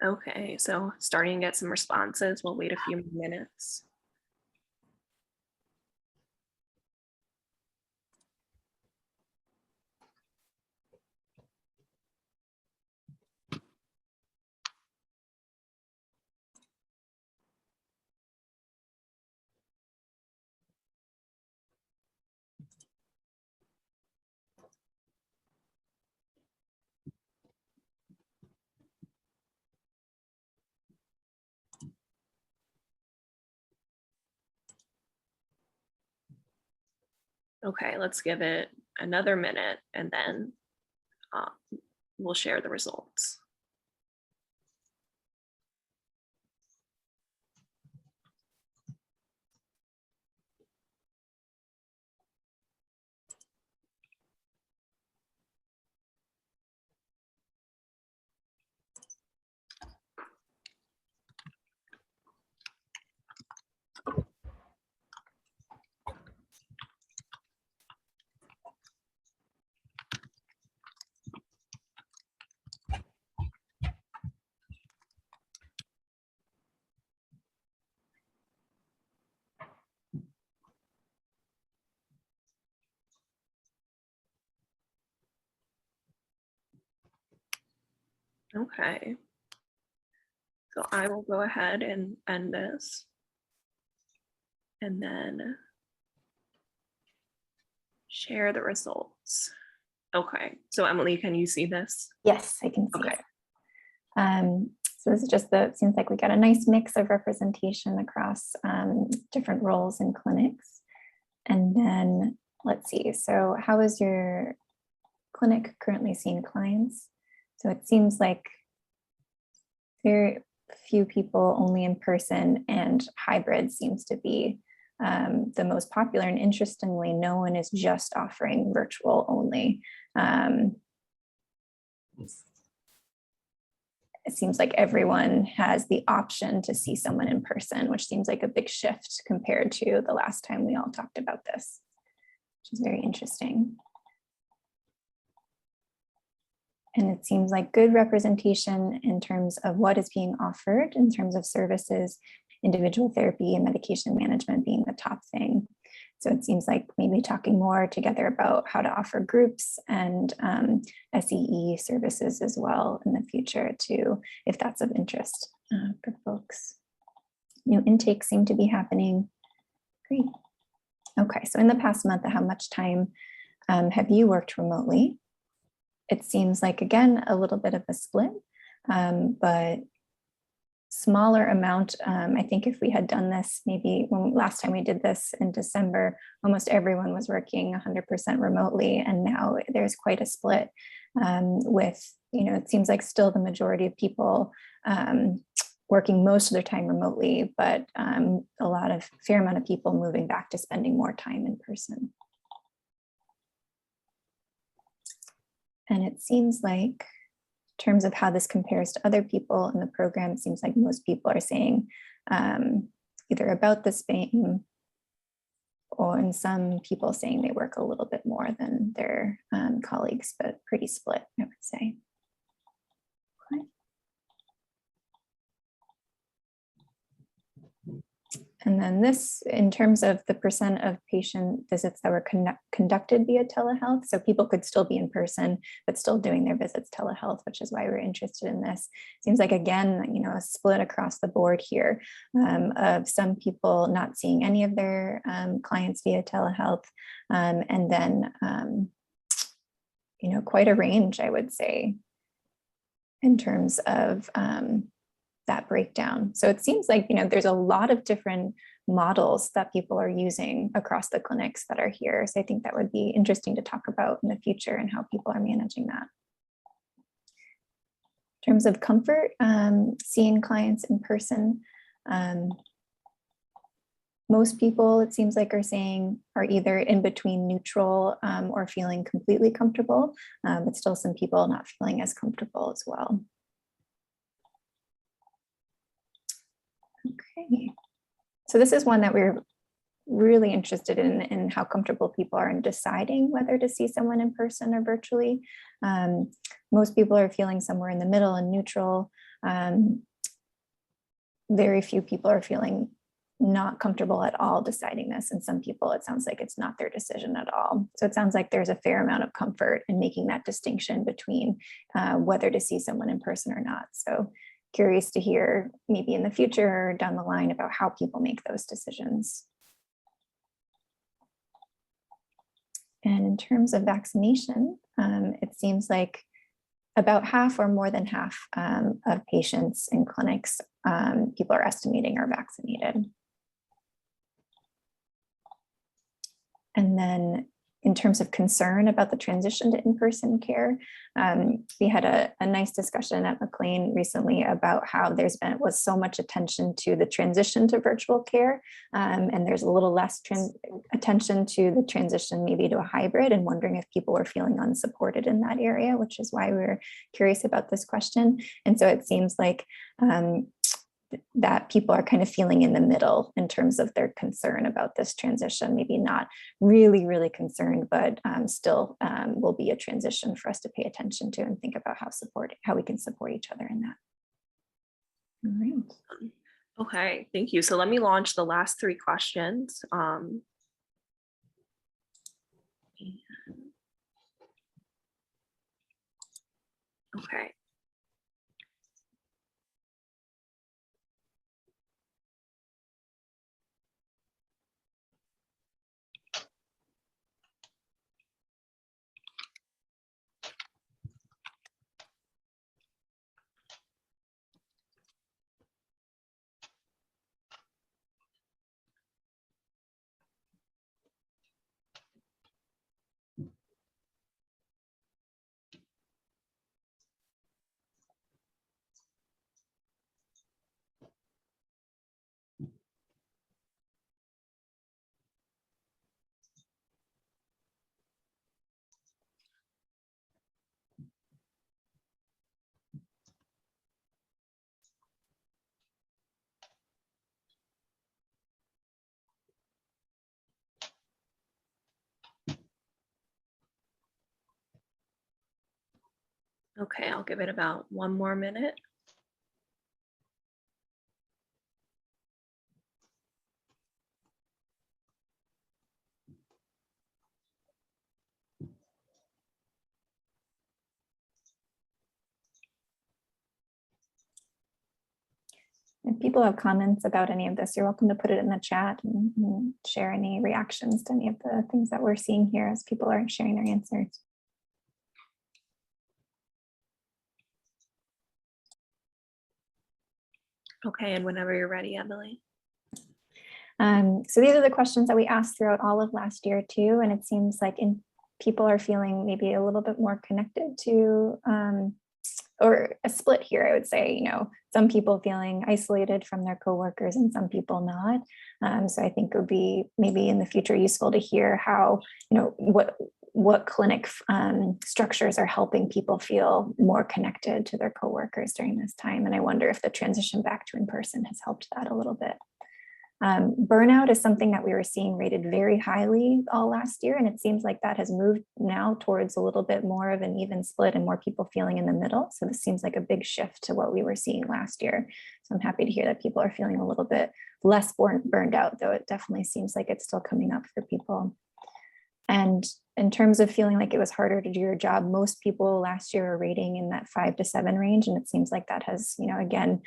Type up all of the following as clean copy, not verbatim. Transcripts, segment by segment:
Okay, so starting to get some responses. We'll wait a few minutes. Okay, let's give it another minute and then uh, we'll share the results. Okay, so I will go ahead and end this. And then share the results. Okay, so Emily, can you see this? Yes, I can see Okay. it. So this is just it seems like we got a nice mix of representation across different roles in clinics. And then let's see, so how is your clinic currently seeing clients? So it seems like very few people only in person, and hybrid seems to be the most popular. And interestingly, no one is just offering virtual only. It seems like everyone has the option to see someone in person, which seems like a big shift compared to the last time we all talked about this, which is very interesting. And it seems like good representation in terms of what is being offered in terms of services, individual therapy and medication management being the top thing. So it seems like maybe talking more together about how to offer groups and SEE services as well in the future too, if that's of interest for folks. New intakes seem to be happening. Great. Okay, so in the past month, how much time have you worked remotely? It seems like, again, a little bit of a split, but smaller amount. I think if we had done this, maybe last time we did this in December, almost everyone was working 100% remotely. And now there's quite a split with, it seems like still the majority of people working most of their time remotely, but fair amount of people moving back to spending more time in person. And it seems like, in terms of how this compares to other people in the program, it seems like most people are saying either about the same, or in some people saying they work a little bit more than their colleagues, but pretty split, I would say. Okay. And then this, in terms of the percent of patient visits that were conducted via telehealth, so people could still be in person, but still doing their visits telehealth, which is why we're interested in this. Seems like, again, a split across the board here of some people not seeing any of their clients via telehealth, and then, quite a range, I would say, in terms of that breakdown. So it seems like, there's a lot of different models that people are using across the clinics that are here. So I think that would be interesting to talk about in the future and how people are managing that. In terms of comfort, seeing clients in person, most people, it seems like, are either in between neutral or feeling completely comfortable, but still some people not feeling as comfortable as well. Okay, so this is one that we're really interested in how comfortable people are in deciding whether to see someone in person or virtually. Most people are feeling somewhere in the middle and neutral. very few people are feeling not comfortable at all deciding this. And some people, it sounds like it's not their decision at all. So it sounds like there's a fair amount of comfort in making that distinction between whether to see someone in person or not. So curious to hear maybe in the future or down the line about how people make those decisions. And in terms of vaccination, it seems like about half or more than half of patients in clinics, people are estimating are vaccinated. And then in terms of concern about the transition to in-person care, we had a nice discussion at McLean recently about how was so much attention to the transition to virtual care, and there's a little less attention to the transition maybe to a hybrid, and wondering if people were feeling unsupported in that area, which is why we were curious about this question. And so it seems like that people are kind of feeling in the middle in terms of their concern about this transition, maybe not really, really concerned, but still will be a transition for us to pay attention to and think about how we can support each other in that. All right. Okay, thank you. So let me launch the last 3 questions. Okay. Okay, I'll give it about 1 more minute. If people have comments about any of this, you're welcome to put it in the chat and share any reactions to any of the things that we're seeing here as people are sharing their answers. Okay, and whenever you're ready, Emily. So these are the questions that we asked throughout all of last year too, and it seems like people are feeling maybe a little bit more connected to, or a split here, I would say, some people feeling isolated from their coworkers and some people not. So I think it would be maybe in the future useful to hear how, what clinic structures are helping people feel more connected to their coworkers during this time. And I wonder if the transition back to in-person has helped that a little bit. Burnout is something that we were seeing rated very highly all last year, and it seems like that has moved now towards a little bit more of an even split and more people feeling in the middle. So this seems like a big shift to what we were seeing last year. So I'm happy to hear that people are feeling a little bit less burned out, though it definitely seems like it's still coming up for people. And in terms of feeling like it was harder to do your job, most people last year are rating in that 5 to 7 range. And it seems like that has, again,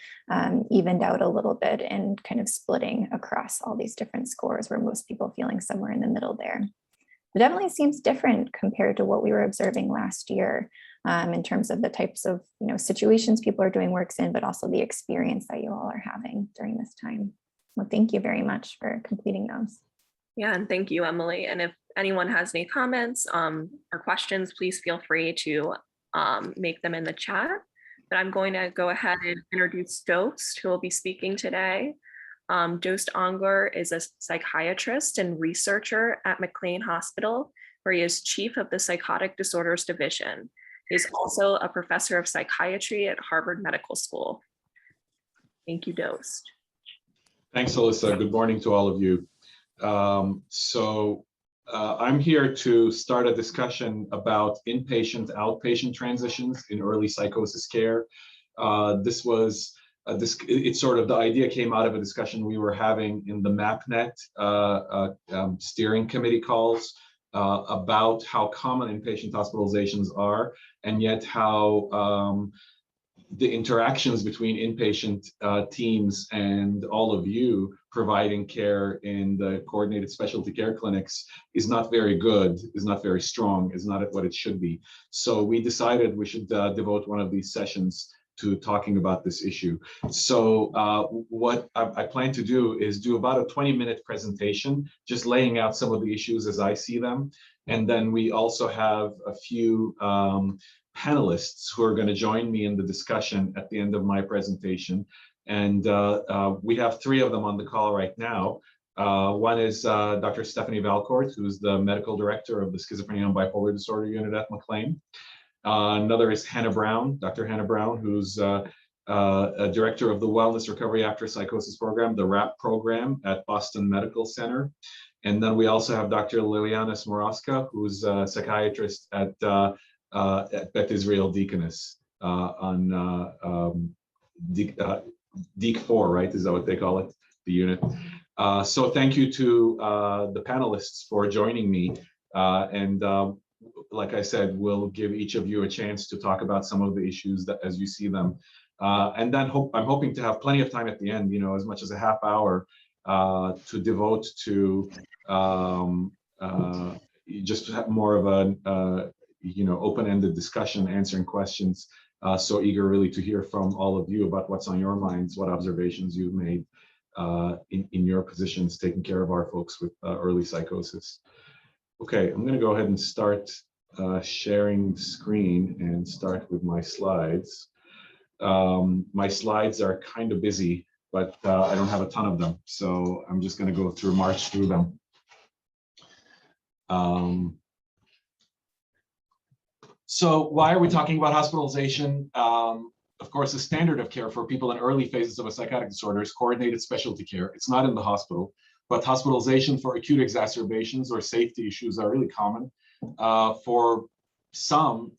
evened out a little bit and kind of splitting across all these different scores where most people feeling somewhere in the middle there. It definitely seems different compared to what we were observing last year in terms of the types of situations people are doing works in, but also the experience that you all are having during this time. Well, thank you very much for completing those. Yeah, and thank you, Emily. And if anyone has any comments or questions, please feel free to make them in the chat. But I'm going to go ahead and introduce Dost, who will be speaking today. Dost Onger is a psychiatrist and researcher at McLean Hospital, where he is chief of the Psychotic Disorders Division. He is also a professor of psychiatry at Harvard Medical School. Thank you, Dost. Thanks, Alyssa. Good morning to all of you. I'm here to start a discussion about inpatient, outpatient transitions in early psychosis care. This was it's sort of the idea came out of a discussion we were having in the MapNet steering committee calls about how common inpatient hospitalizations are, and yet how the interactions between inpatient teams and all of you providing care in the coordinated specialty care clinics is not very good, is not very strong, is not at what it should be. So we decided we should devote one of these sessions to talking about this issue. So what I plan to do is do about a 20-minute presentation, just laying out some of the issues as I see them. And then we also have a few panelists who are going to join me in the discussion at the end of my presentation. And we have 3 of them on the call right now. One is Dr. Stephanie Valcourt, who's the medical director of the Schizophrenia and Bipolar Disorder Unit at McLean. Another is Hannah Brown, Dr. Hannah Brown, who's a director of the Wellness Recovery After Psychosis program, the WRAP program at Boston Medical Center. And then we also have Dr. Liliana Smorowska, who's a psychiatrist at Beth Israel Deaconess on DEAC 4, right? Is that what they call it, the unit? So thank you to the panelists for joining me. Like I said, we'll give each of you a chance to talk about some of the issues that as you see them. And then I'm hoping to have plenty of time at the end, as much as a half hour to devote to just have more of an open-ended discussion, answering questions. So eager really to hear from all of you about what's on your minds, what observations you've made in your positions taking care of our folks with early psychosis. Okay, I'm going to go ahead and start sharing the screen and start with my slides. My slides are kind of busy, but I don't have a ton of them, so I'm just going to go march through them. So why are we talking about hospitalization? Of course, the standard of care for people in early phases of a psychotic disorder is coordinated specialty care. It's not in the hospital, but hospitalization for acute exacerbations or safety issues are really common. For some,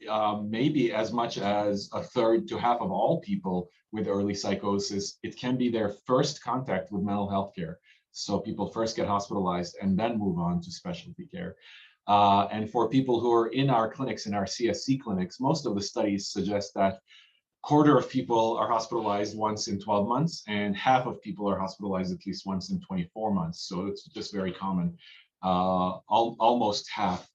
maybe as much as a third to half of all people with early psychosis, it can be their first contact with mental health care. So people first get hospitalized and then move on to specialty care. And for people who are in our clinics, in our CSC clinics, most of the studies suggest that quarter of people are hospitalized once in 12 months and half of people are hospitalized at least once in 24 months. So it's just very common. Almost half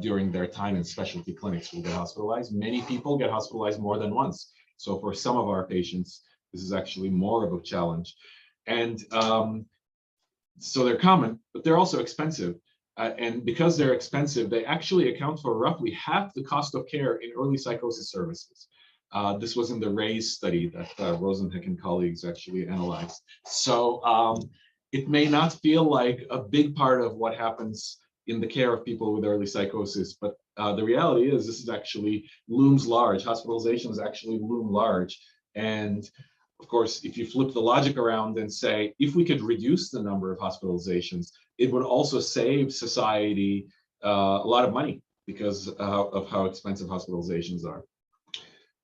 during their time in specialty clinics will get hospitalized. Many people get hospitalized more than once. So for some of our patients, this is actually more of a challenge. And so they're common, but they're also expensive. And because they're expensive, they actually account for roughly half the cost of care in early psychosis services. This was in the RAISE study that Rosenheck and colleagues actually analyzed. So it may not feel like a big part of what happens in the care of people with early psychosis, but the reality is this is actually looms large. Hospitalizations actually loom large. And of course, if you flip the logic around and say, if we could reduce the number of hospitalizations, it would also save society a lot of money because of how expensive hospitalizations are.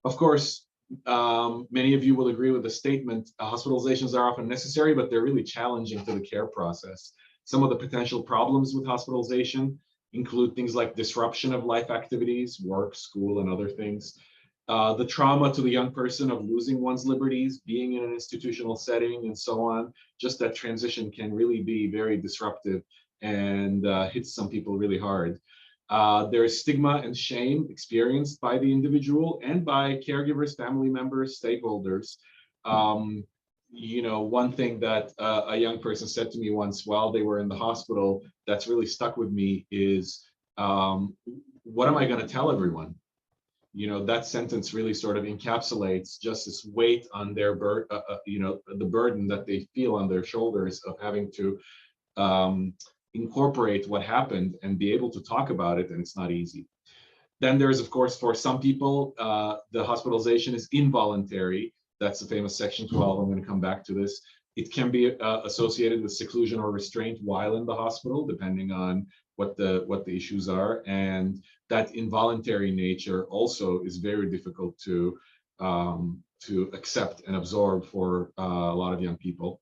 Of course, many of you will agree with the statement, hospitalizations are often necessary, but they're really challenging to the care process. Some of the potential problems with hospitalization include things like disruption of life activities, work, school, and other things. The trauma to the young person of losing one's liberties, being in an institutional setting, and so on. Just that transition can really be very disruptive and hits some people really hard. There is stigma and shame experienced by the individual and by caregivers, family members, stakeholders. One thing that a young person said to me once while they were in the hospital that's really stuck with me is, what am I going to tell everyone? That sentence really sort of encapsulates just this weight on their the burden that they feel on their shoulders of having to incorporate what happened and be able to talk about it, and it's not easy. Then there's, of course, for some people, the hospitalization is involuntary. That's the famous Section 12. I'm going to come back to this. It can be associated with seclusion or restraint while in the hospital, depending on what the issues are. And that involuntary nature also is very difficult to to accept and absorb for a lot of young people.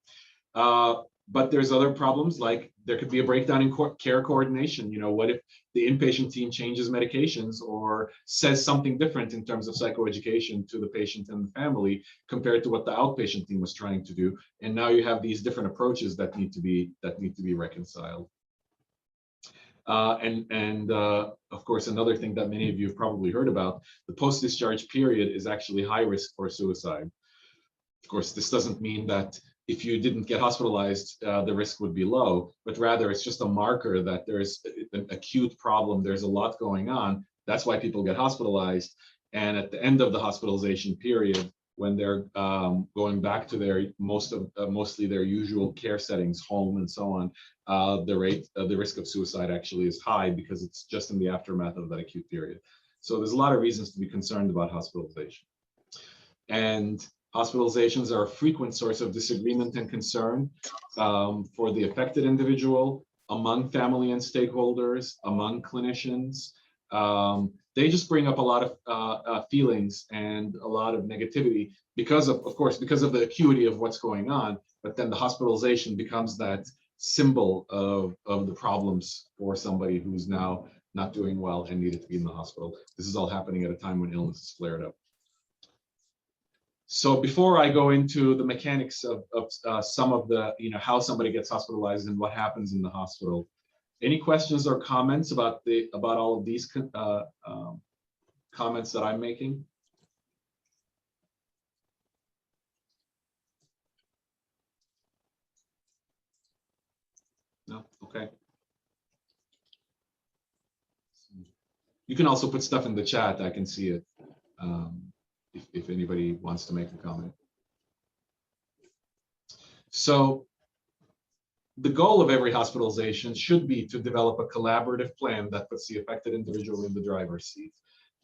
But there's other problems, like there could be a breakdown in care coordination. What if the inpatient team changes medications or says something different in terms of psychoeducation to the patient and the family compared to what the outpatient team was trying to do? And now you have these different approaches that need to be reconciled. Of course, another thing that many of you have probably heard about, the post-discharge period is actually high risk for suicide. Of course, this doesn't mean that if you didn't get hospitalized, the risk would be low, but rather it's just a marker that there's an acute problem, there's a lot going on. That's why people get hospitalized. And at the end of the hospitalization period, when they're going back to their mostly their usual care settings, home and so on, the risk of suicide actually is high because it's just in the aftermath of that acute period. So there's a lot of reasons to be concerned about hospitalization. And hospitalizations are a frequent source of disagreement and concern for the affected individual, among family and stakeholders, among clinicians. They just bring up a lot of feelings and a lot of negativity because of course, because of the acuity of what's going on. But then the hospitalization becomes that symbol of the problems for somebody who's now not doing well and needed to be in the hospital. This is all happening at a time when illness is flared up. So before I go into the mechanics of some of the, how somebody gets hospitalized and what happens in the hospital, any questions or comments about all of these comments that I'm making? No? Okay. You can also put stuff in the chat. I can see it. If anybody wants to make a comment. So the goal of every hospitalization should be to develop a collaborative plan that puts the affected individual in the driver's seat.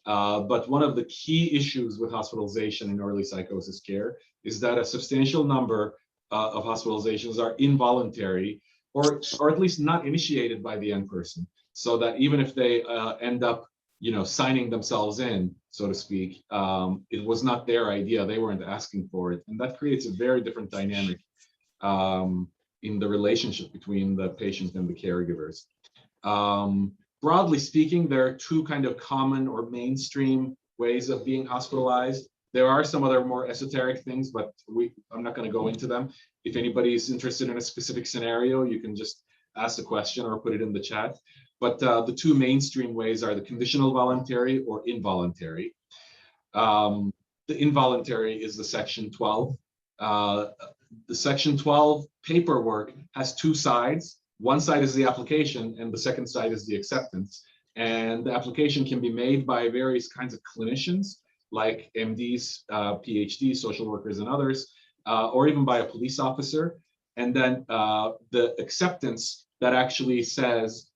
But one of the key issues with hospitalization in early psychosis care is that a substantial number of hospitalizations are involuntary or at least not initiated by the end person. So that even if they end up signing themselves in, so to speak, it was not their idea. They weren't asking for it. And that creates a very different dynamic in the relationship between the patient and the caregivers. Broadly speaking, there are two kind of common or mainstream ways of being hospitalized. There are some other more esoteric things, but I'm not going to go into them. If anybody is interested in a specific scenario, you can just ask the question or put it in the chat. But the two mainstream ways are the conditional voluntary or involuntary. The involuntary is the Section 12. The Section 12 paperwork has two sides. One side is the application and the second side is the acceptance. And the application can be made by various kinds of clinicians like MDs, PhDs, social workers, and others, or even by a police officer. And then the acceptance that actually says,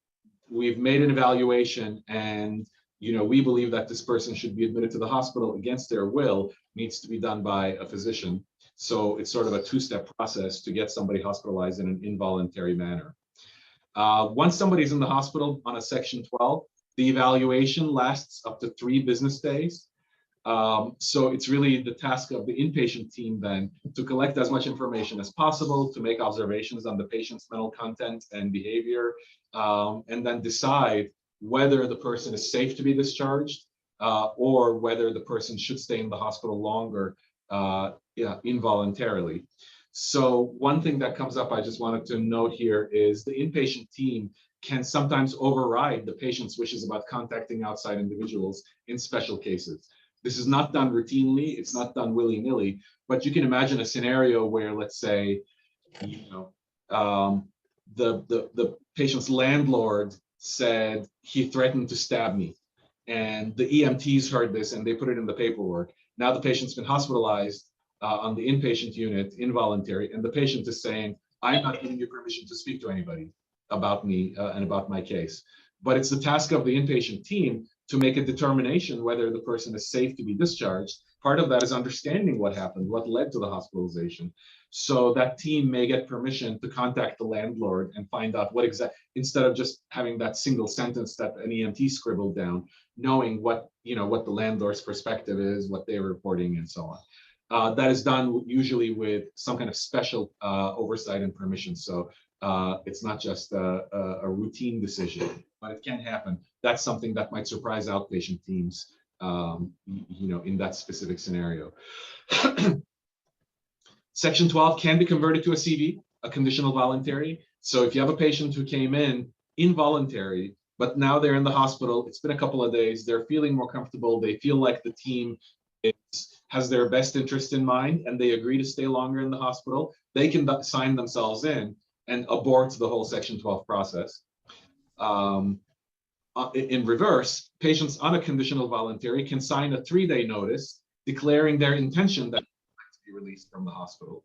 we've made an evaluation and we believe that this person should be admitted to the hospital against their will, needs to be done by a physician. So it's sort of a two-step process to get somebody hospitalized in an involuntary manner. Once somebody's in the hospital on a Section 12, the evaluation lasts up to 3 business days. So it's really the task of the inpatient team then to collect as much information as possible, to make observations on the patient's mental content and behavior, and then decide whether the person is safe to be discharged or whether the person should stay in the hospital longer involuntarily. So one thing that comes up I just wanted to note here is the inpatient team can sometimes override the patient's wishes about contacting outside individuals in special cases. This is not done routinely, it's not done willy-nilly, but you can imagine a scenario where, let's say, the patient's landlord said he threatened to stab me, and the EMTs heard this and they put it in the paperwork. Now the patient's been hospitalized on the inpatient unit, involuntary, and the patient is saying, I'm not giving you permission to speak to anybody about me and about my case. But it's the task of the inpatient team to make a determination whether the person is safe to be discharged. Part of that is understanding what happened, what led to the hospitalization. So that team may get permission to contact the landlord and find out what instead of just having that single sentence that an EMT scribbled down, knowing what the landlord's perspective is, what they're reporting, and so on. That is done usually with some kind of special oversight and permission. So it's not just a routine decision, but it can happen. That's something that might surprise outpatient teams, in that specific scenario. Section 12 can be converted to a CV, a conditional voluntary. So if you have a patient who came in involuntary, but now they're in the hospital, it's been a couple of days, they're feeling more comfortable, they feel like the team has their best interest in mind, and they agree to stay longer in the hospital, they can sign themselves in and abort the whole Section 12 process. In reverse, patients on a conditional voluntary can sign a 3-day notice declaring their intention that be released from the hospital.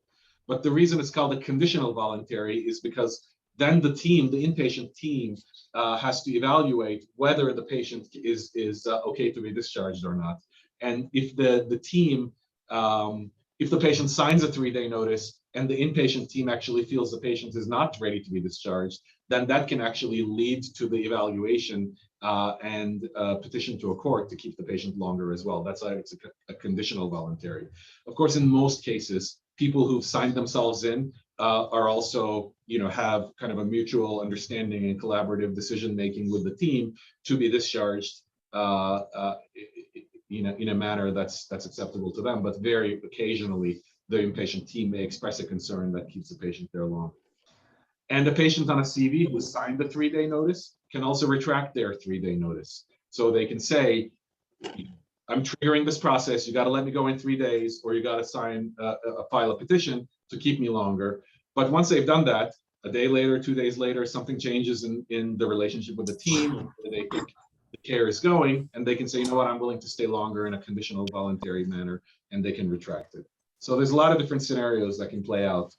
But the reason it's called a conditional voluntary is because then the team, the inpatient team, has to evaluate whether the patient is okay to be discharged or not. And if the team, if the patient signs a 3-day notice and the inpatient team actually feels the patient is not ready to be discharged, then that can actually lead to the evaluation and petition to a court to keep the patient longer as well. That's why it's a conditional voluntary. Of course, in most cases, people who've signed themselves in are also, have kind of a mutual understanding and collaborative decision-making with the team to be discharged in a manner that's acceptable to them. But very occasionally, the inpatient team may express a concern that keeps the patient there long. And the patient on a CV who signed the 3-day notice can also retract their 3-day notice. So they can say, I'm triggering this process, you got to let me go in 3 days, or you got to file a petition to keep me longer. But once they've done that, a day later, 2 days later, something changes in the relationship with the team, they think the care is going, and they can say, you know what, I'm willing to stay longer in a conditional voluntary manner, and they can retract it. So there's a lot of different scenarios that can play out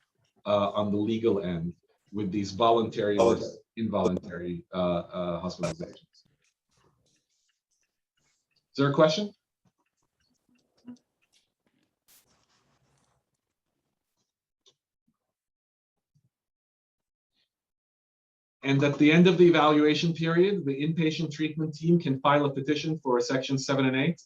on the legal end with these voluntary or involuntary hospitalizations. Is there a question? And at the end of the evaluation period, the inpatient treatment team can file a petition for Section 7 and 8.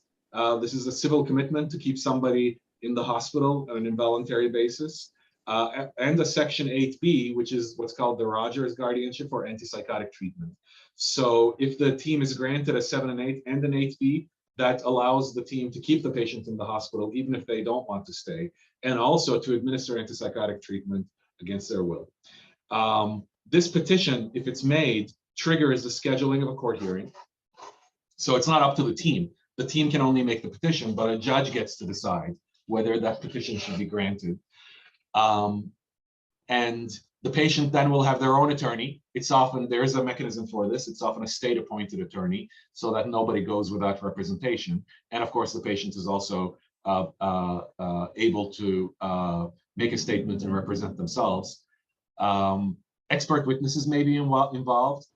This is a civil commitment to keep somebody in the hospital on an involuntary basis. And a Section 8B, which is what's called the Rogers guardianship for antipsychotic treatment. So if the team is granted a 7 and 8 and an 8B, that allows the team to keep the patient in the hospital, even if they don't want to stay, and also to administer antipsychotic treatment against their will. This petition, if it's made, triggers the scheduling of a court hearing. So it's not up to the team. The team can only make the petition, but a judge gets to decide whether that petition should be granted. And the patient then will have their own attorney. It's often, there is a mechanism for this. It's often a state-appointed attorney so that nobody goes without representation. And of course, the patient is also able to make a statement and represent themselves. Expert witnesses may be involved.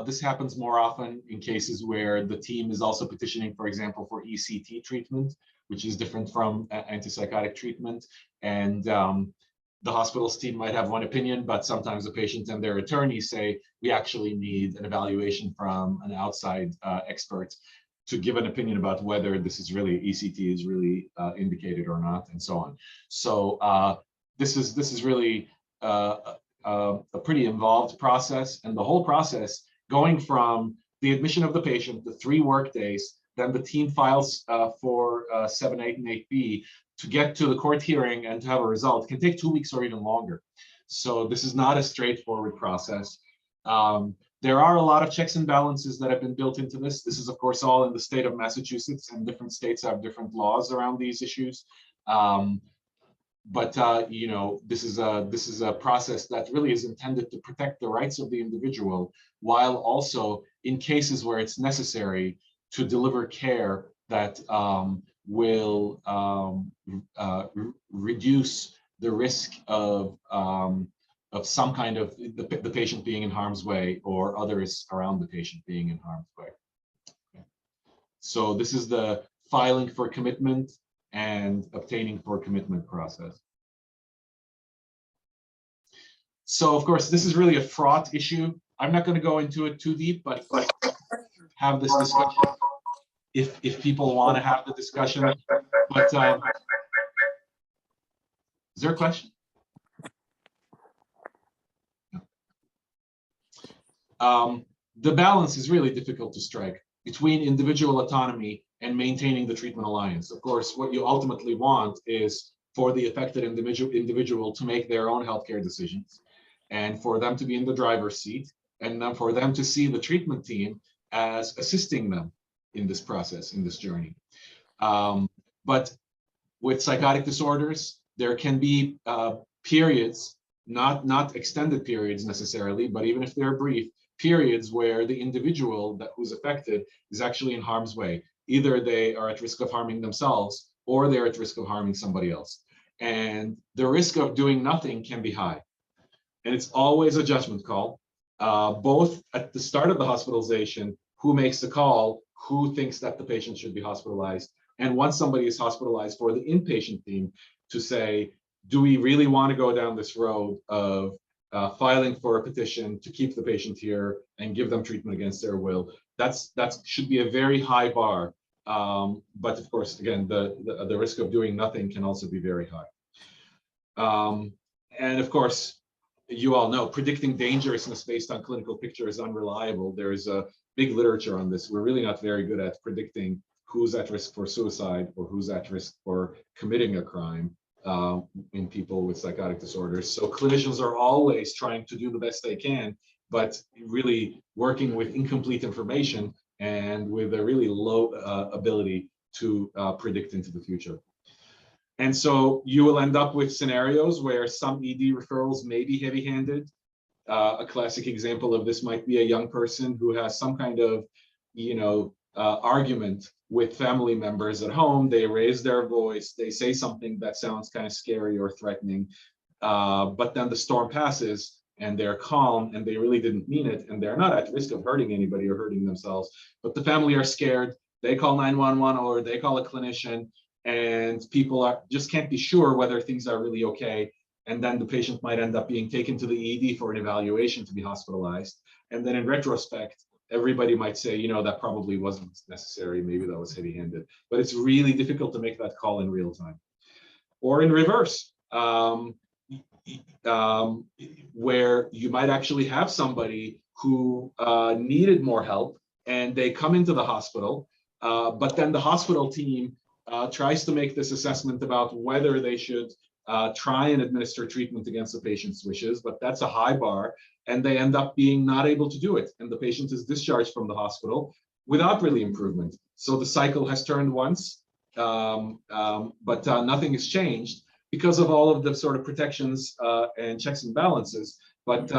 This happens more often in cases where the team is also petitioning, for example, for ECT treatment, which is different from antipsychotic treatment. And the hospital's team might have one opinion, but sometimes the patient and their attorney say, we actually need an evaluation from an outside expert to give an opinion about whether this is really, ECT is really indicated or not, and so on. So this is really a pretty involved process, and the whole process going from the admission of the patient, the 3 work days, then the team files for 7, 8, and 8B to get to the court hearing and to have a result can take 2 weeks or even longer. So this is not a straightforward process. There are a lot of checks and balances that have been built into this. This is, of course, all in the state of Massachusetts, and different states have different laws around these issues. But this is a process that really is intended to protect the rights of the individual, while also, in cases where it's necessary, to deliver care that will reduce the risk of some kind of the patient being in harm's way or others around the patient being in harm's way. Okay. So this is the filing for commitment and obtaining for commitment process. So of course, this is really a fraught issue. I'm not going to go into it too deep, but have this discussion if people want to have the discussion. But Is there a question? The balance is really difficult to strike between individual autonomy and maintaining the treatment alliance. Of course, what you ultimately want is for the affected individual to make their own healthcare decisions and for them to be in the driver's seat, and then for them to see the treatment team as assisting them in this process, in this journey. But with psychotic disorders, there can be periods, not extended periods necessarily, but even if they're brief, periods where the individual who's affected is actually in harm's way. Either they are at risk of harming themselves or they're at risk of harming somebody else. And the risk of doing nothing can be high. And it's always a judgment call, both at the start of the hospitalization, who makes the call, who thinks that the patient should be hospitalized, and once somebody is hospitalized, for the inpatient team to say, do we really want to go down this road of filing for a petition to keep the patient here and give them treatment against their will? That should be a very high bar. But of course, again, the risk of doing nothing can also be very high. And of course, you all know predicting dangerousness based on clinical picture is unreliable. There is a big literature on this. We're really not very good at predicting who's at risk for suicide or who's at risk for committing a crime in people with psychotic disorders. So clinicians are always trying to do the best they can, but really working with incomplete information and with a really low ability to predict into the future. And so you will end up with scenarios where some ED referrals may be heavy-handed. A classic example of this might be a young person who has some kind of, argument with family members at home. They raise their voice, they say something that sounds kind of scary or threatening, but then the storm passes and they're calm and they really didn't mean it and they're not at risk of hurting anybody or hurting themselves, but the family are scared. They call 911 or they call a clinician, and people just can't be sure whether things are really okay. And then the patient might end up being taken to the ED for an evaluation to be hospitalized. And then in retrospect, everybody might say, that probably wasn't necessary. Maybe that was heavy-handed. But it's really difficult to make that call in real time. Or in reverse, where you might actually have somebody who needed more help and they come into the hospital, but then the hospital team tries to make this assessment about whether they should try and administer treatment against the patient's wishes, but that's a high bar, and they end up being not able to do it, and the patient is discharged from the hospital without really improvement. So the cycle has turned once, but nothing has changed because of all of the sort of protections and checks and balances, but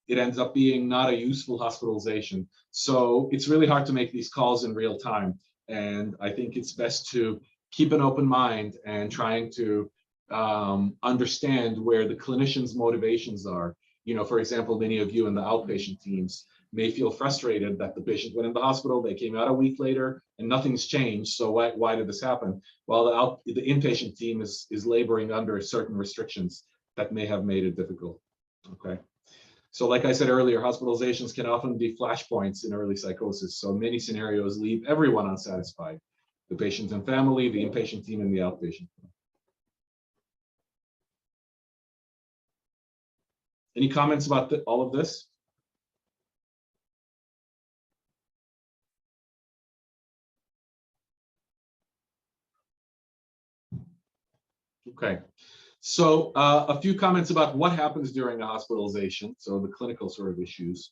it ends up being not a useful hospitalization. So it's really hard to make these calls in real time. And I think it's best to keep an open mind and trying to understand where the clinician's motivations are. For example, many of you in the outpatient teams may feel frustrated that the patient went in the hospital, they came out a week later, and nothing's changed. So why did this happen? Well, the inpatient team is laboring under certain restrictions that may have made it difficult. Okay. So like I said earlier, hospitalizations can often be flashpoints in early psychosis. So many scenarios leave everyone unsatisfied, the patient and family, the inpatient team, and the outpatient. Any comments about all of this? Okay. So a few comments about what happens during a hospitalization, so the clinical sort of issues.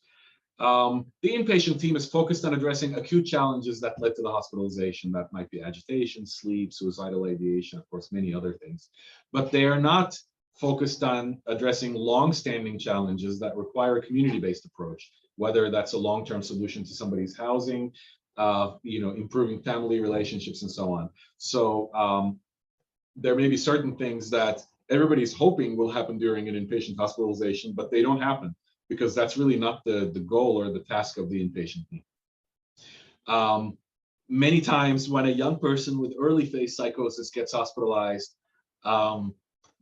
The inpatient team is focused on addressing acute challenges that led to the hospitalization. That might be agitation, sleep, suicidal ideation, of course, many other things. But they are not focused on addressing long-standing challenges that require a community-based approach, whether that's a long-term solution to somebody's housing, improving family relationships, and so on. So there may be certain things that everybody's hoping will happen during an inpatient hospitalization, but they don't happen because that's really not the goal or the task of the inpatient team. Many times when a young person with early phase psychosis gets hospitalized,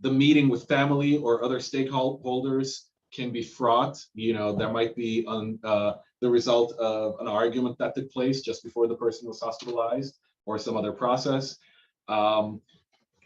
the meeting with family or other stakeholders can be fraught. There might be the result of an argument that took place just before the person was hospitalized or some other process.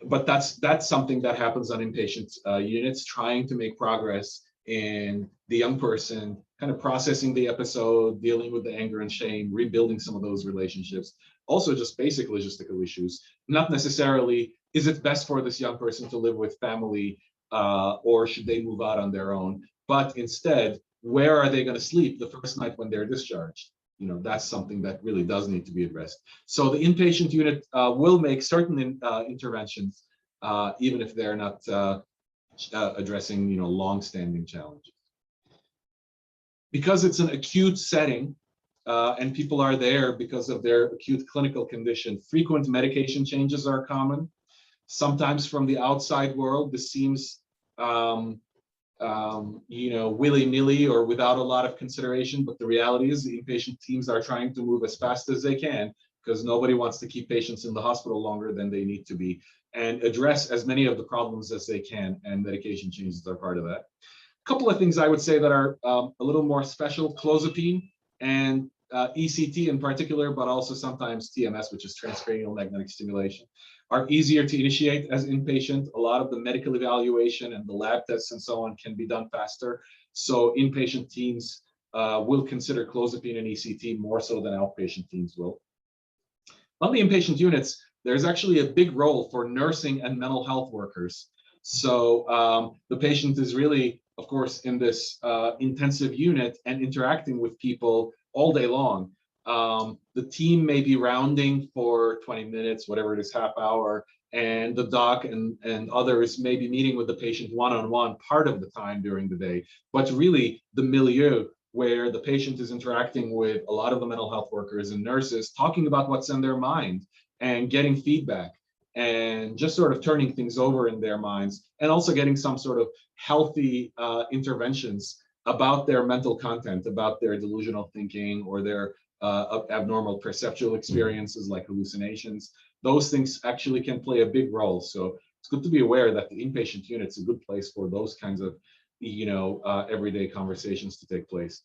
but that's something that happens on inpatient units, trying to make progress in the young person kind of processing the episode, dealing with the anger and shame, rebuilding some of those relationships. Also just basic logistical issues, not necessarily is it best for this young person to live with family or should they move out on their own, but instead, where are they going to sleep the first night when they're discharged? You know, that's something that really does need to be addressed. So the inpatient unit will make certain interventions, even if they're not addressing, you know, long-standing challenges. Because it's an acute setting and people are there because of their acute clinical condition, frequent medication changes are common. Sometimes from the outside world, this seems you know, willy-nilly or without a lot of consideration, but the reality is the inpatient teams are trying to move as fast as they can because nobody wants to keep patients in the hospital longer than they need to be, and address as many of the problems as they can, and medication changes are part of that. A couple of things I would say that are a little more special: clozapine and ECT in particular, but also sometimes TMS, which is transcranial magnetic stimulation, are easier to initiate as inpatient. A lot of the medical evaluation and the lab tests and so on can be done faster. So inpatient teams will consider clozapine and ECT more so than outpatient teams will. On the inpatient units, there's actually a big role for nursing and mental health workers. So the patient is really, of course, in this intensive unit and interacting with people all day long. The team may be rounding for 20 minutes, whatever it is, half hour, and the doc and others may be meeting with the patient one-on-one part of the time during the day. But really, the milieu where the patient is interacting with a lot of the mental health workers and nurses, talking about what's in their mind and getting feedback and just sort of turning things over in their minds, and also getting some sort of healthy interventions about their mental content, about their delusional thinking or their abnormal perceptual experiences like hallucinations. Those things actually can play a big role. So it's good to be aware that the inpatient unit's a good place for those kinds of, you know, everyday conversations to take place.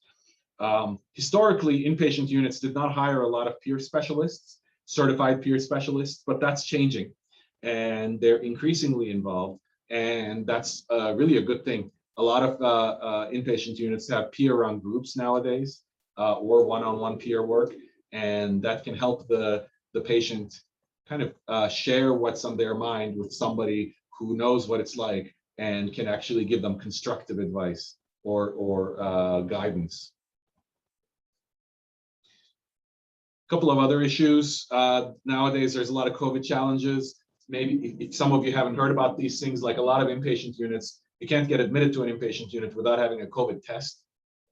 Historically, inpatient units did not hire a lot of peer specialists, certified peer specialists, but that's changing, and they're increasingly involved, and that's really a good thing. A lot of inpatient units have peer-run groups nowadays, or one-on-one peer work, and that can help the patient kind of share what's on their mind with somebody who knows what it's like and can actually give them constructive advice or guidance. A couple of other issues. Nowadays, there's a lot of COVID challenges. Maybe if some of you haven't heard about these things, like a lot of inpatient units, you can't get admitted to an inpatient unit without having a COVID test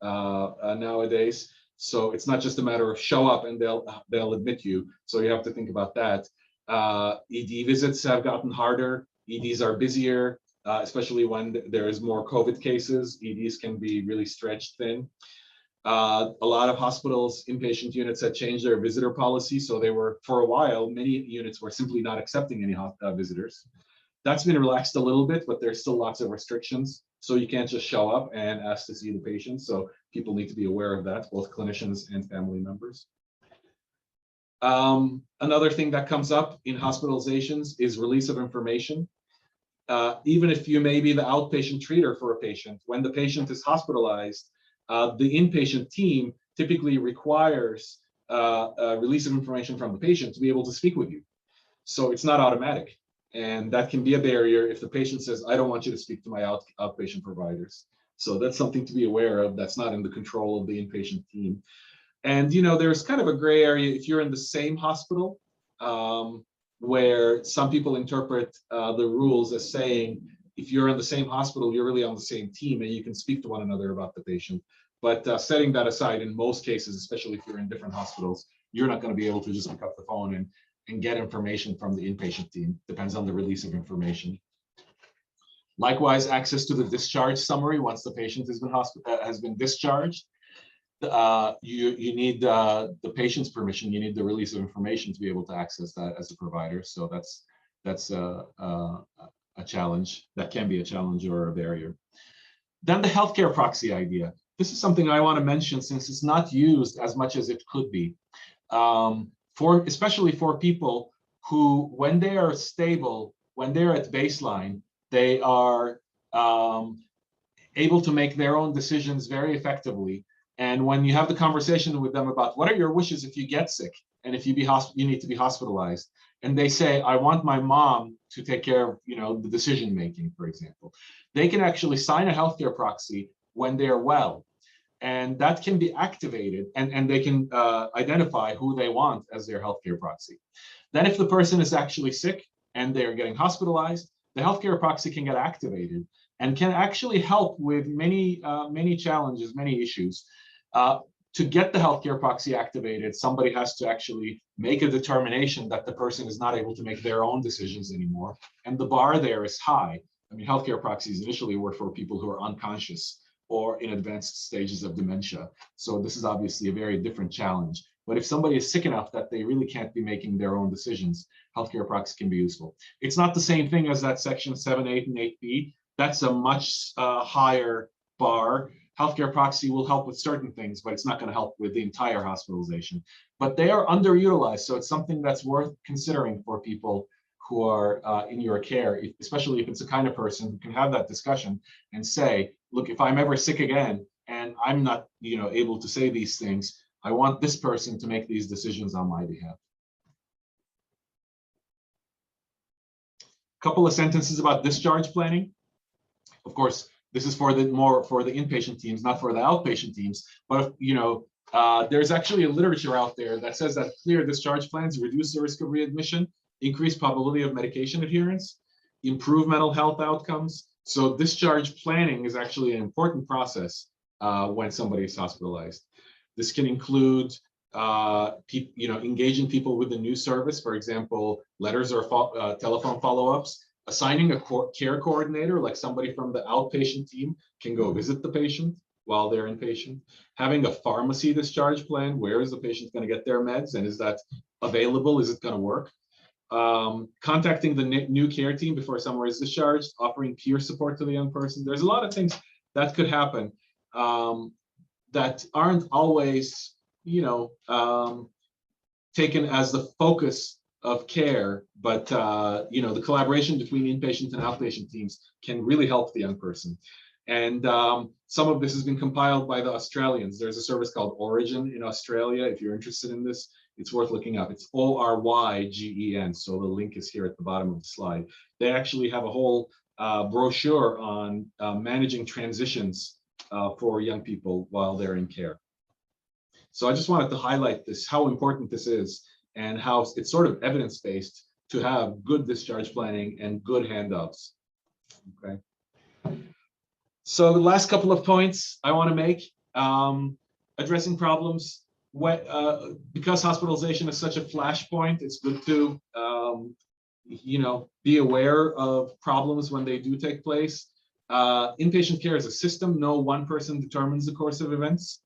nowadays. So it's not just a matter of show up and they'll admit you. So you have to think about that. ED visits have gotten harder. EDs are busier, especially when there is more COVID cases. EDs can be really stretched thin. A lot of hospitals, inpatient units had changed their visitor policy. So they were, for a while, many units were simply not accepting any visitors. That's been relaxed a little bit, but there's still lots of restrictions. So you can't just show up and ask to see the patient. So people need to be aware of that, both clinicians and family members. Another thing that comes up in hospitalizations is release of information. Even if you may be the outpatient treater for a patient, when the patient is hospitalized, the inpatient team typically requires a release of information from the patient to be able to speak with you. So it's not automatic. And that can be a barrier if the patient says, I don't want you to speak to my outpatient providers. So that's something to be aware of. That's not in the control of the inpatient team. And, you know, there's kind of a gray area if you're in the same hospital, where some people interpret the rules as saying, if you're in the same hospital, you're really on the same team and you can speak to one another about the patient. But setting that aside, in most cases, especially if you're in different hospitals, you're not going to be able to just pick up the phone and get information from the inpatient team. Depends on the release of information. Likewise, access to the discharge summary once the patient has been discharged. You need the patient's permission. You need the release of information to be able to access that as a provider. So that's a challenge. That can be a challenge or a barrier. Then the healthcare proxy idea. This is something I want to mention since it's not used as much as it could be. Especially for people who, when they are stable, when they're at baseline, they are able to make their own decisions very effectively. And when you have the conversation with them about what are your wishes if you get sick and if you need to be hospitalized, and they say, I want my mom to take care of, the decision making, for example, they can actually sign a healthcare proxy when they're well. And that can be activated, and they can identify who they want as their healthcare proxy. Then if the person is actually sick and they're getting hospitalized, the healthcare proxy can get activated and can actually help with many challenges, many issues. To get the healthcare proxy activated, somebody has to actually make a determination that the person is not able to make their own decisions anymore. And the bar there is high. I mean, healthcare proxies initially were for people who are unconscious or in advanced stages of dementia. So this is obviously a very different challenge. But if somebody is sick enough that they really can't be making their own decisions, healthcare proxy can be useful. It's not the same thing as that section 7, 8, and 8B. That's a much higher bar. Healthcare proxy will help with certain things, but it's not going to help with the entire hospitalization. But they are underutilized, so it's something that's worth considering for people who are in your care, especially if it's the kind of person who can have that discussion and say, look, if I'm ever sick again and I'm not able to say these things, I want this person to make these decisions on my behalf. A couple of sentences about discharge planning. Of course, this is more for the inpatient teams, not for the outpatient teams. But there's actually a literature out there that says that clear discharge plans reduce the risk of readmission, increase probability of medication adherence, improve mental health outcomes. So discharge planning is actually an important process when somebody is hospitalized. This can include engaging people with the new service, for example, letters or telephone follow-ups. Assigning a care coordinator, like somebody from the outpatient team can go visit the patient while they're inpatient. Having a pharmacy discharge plan, where is the patient going to get their meds and is that available? Is it going to work? Contacting the new care team before someone is discharged, offering peer support to the young person. There's a lot of things that could happen that aren't always, taken as the focus of care, but the collaboration between inpatient and outpatient teams can really help the young person. And some of this has been compiled by the Australians. There's a service called Origin in Australia. If you're interested in this, it's worth looking up. It's ORYGEN. So the link is here at the bottom of the slide. They actually have a whole brochure on managing transitions for young people while they're in care. So I just wanted to highlight this, how important this is, and how it's sort of evidence-based to have good discharge planning and good handoffs. Okay. So the last couple of points I want to make, addressing problems. Because hospitalization is such a flashpoint, it's good to be aware of problems when they do take place. Inpatient care is a system. No one person determines the course of events.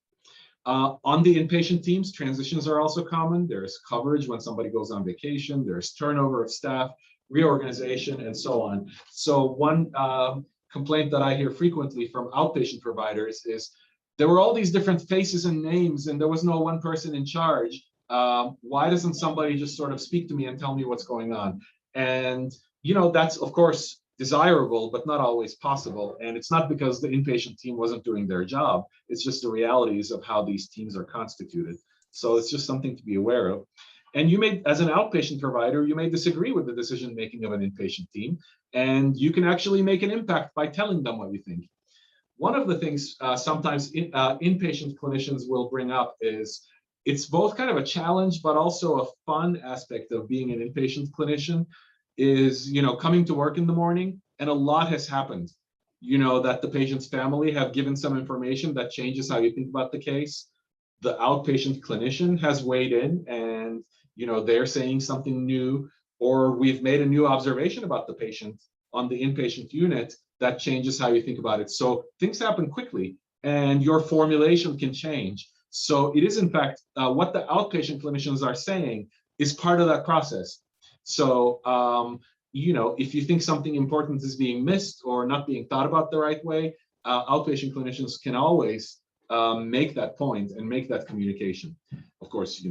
On the inpatient teams, transitions are also common. There's coverage when somebody goes on vacation. There's turnover of staff, reorganization, and so on. So one complaint that I hear frequently from outpatient providers is there were all these different faces and names, and there was no one person in charge. Why doesn't somebody just sort of speak to me and tell me what's going on? And that's of course desirable, but not always possible. And it's not because the inpatient team wasn't doing their job. It's just the realities of how these teams are constituted. So it's just something to be aware of. And you may, as an outpatient provider, you may disagree with the decision-making of an inpatient team, and you can actually make an impact by telling them what you think. One of the things sometimes inpatient clinicians will bring up is it's both kind of a challenge, but also a fun aspect of being an inpatient clinician is, coming to work in the morning and a lot has happened, that the patient's family have given some information that changes how you think about the case. The outpatient clinician has weighed in and, they're saying something new, or we've made a new observation about the patient on the inpatient unit that changes how you think about it. So things happen quickly and your formulation can change. So it is in fact, what the outpatient clinicians are saying is part of that process. So, if you think something important is being missed or not being thought about the right way, outpatient clinicians can always make that point and make that communication. Of course,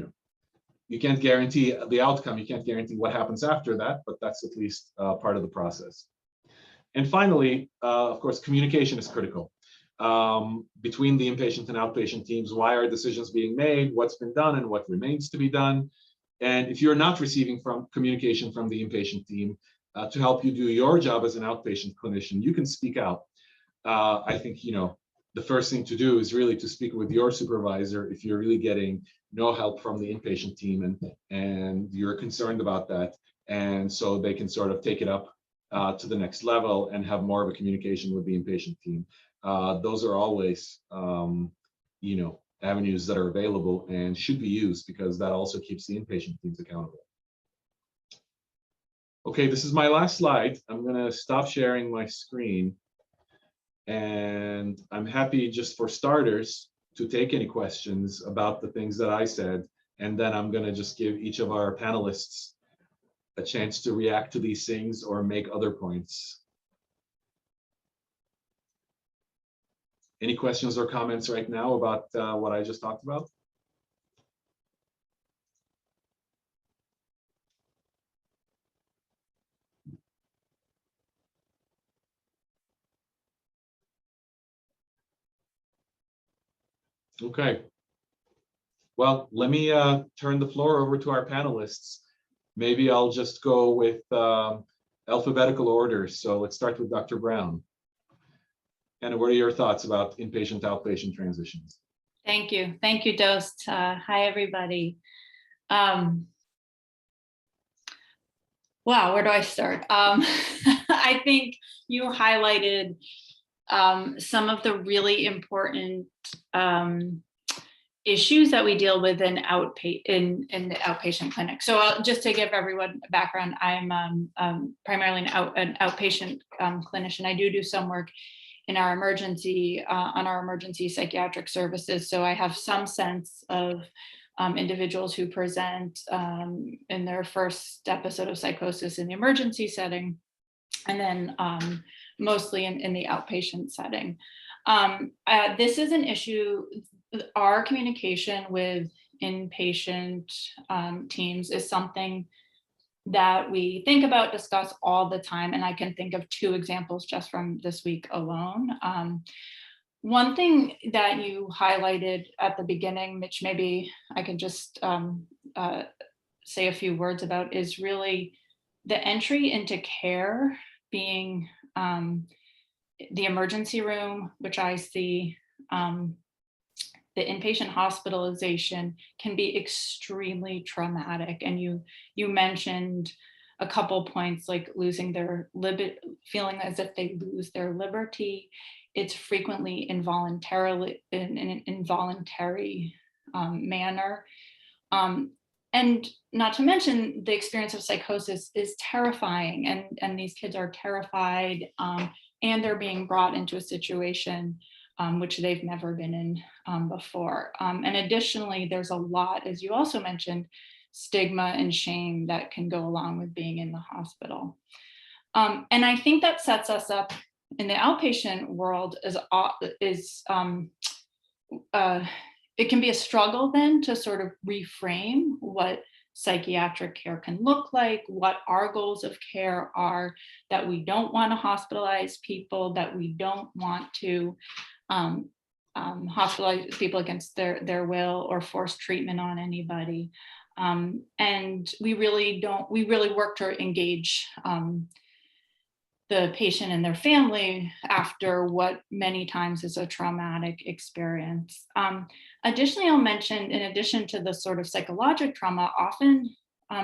You can't guarantee the outcome. You can't guarantee what happens after that, but that's at least part of the process. And finally, of course, communication is critical between the inpatient and outpatient teams. Why are decisions being made? What's been done and what remains to be done? And if you're not receiving communication from the inpatient team to help you do your job as an outpatient clinician, you can speak out. I think, the first thing to do is really to speak with your supervisor if you're really getting no help from the inpatient team and you're concerned about that. And so they can sort of take it up to the next level and have more of a communication with the inpatient team. Those are always, avenues that are available and should be used because that also keeps the inpatient teams accountable. Okay, this is my last slide. I'm going to stop sharing my screen. And I'm happy, just for starters, to take any questions about the things that I said. And then I'm going to just give each of our panelists a chance to react to these things or make other points. Any questions or comments right now about what I just talked about? Okay. Well, let me turn the floor over to our panelists. Maybe I'll just go with alphabetical order. So let's start with Dr. Brown. And what are your thoughts about inpatient outpatient transitions? Thank you. Thank you, Dost. Hi, everybody. Wow, where do I start? I think you highlighted some of the really important issues that we deal with in the outpatient clinic. So just to give everyone a background, I'm primarily an outpatient clinician. I do some work in our emergency, on our emergency psychiatric services. So I have some sense of individuals who present in their first episode of psychosis in the emergency setting, and then mostly in the outpatient setting. This is an issue. Our communication with inpatient teams is something that we think about, discuss all the time. And I can think of 2 examples just from this week alone. One thing that you highlighted at the beginning, which maybe I can just say a few words about, is really the entry into care being the emergency room, which I see, the inpatient hospitalization can be extremely traumatic. And you mentioned a couple points like losing their feeling as if they lose their liberty. It's frequently involuntarily in an involuntary manner. And not to mention the experience of psychosis is terrifying, and these kids are terrified, and they're being brought into a situation which they've never been in before. And additionally, there's a lot, as you also mentioned, stigma and shame that can go along with being in the hospital. And I think that sets us up in the outpatient world it can be a struggle then to sort of reframe what psychiatric care can look like, what our goals of care are, that we don't want to hospitalize people, that we don't want to hospitalize people against their will or force treatment on anybody. And we really work to engage the patient and their family after what many times is a traumatic experience. Additionally, I'll mention, in addition to the sort of psychological trauma, often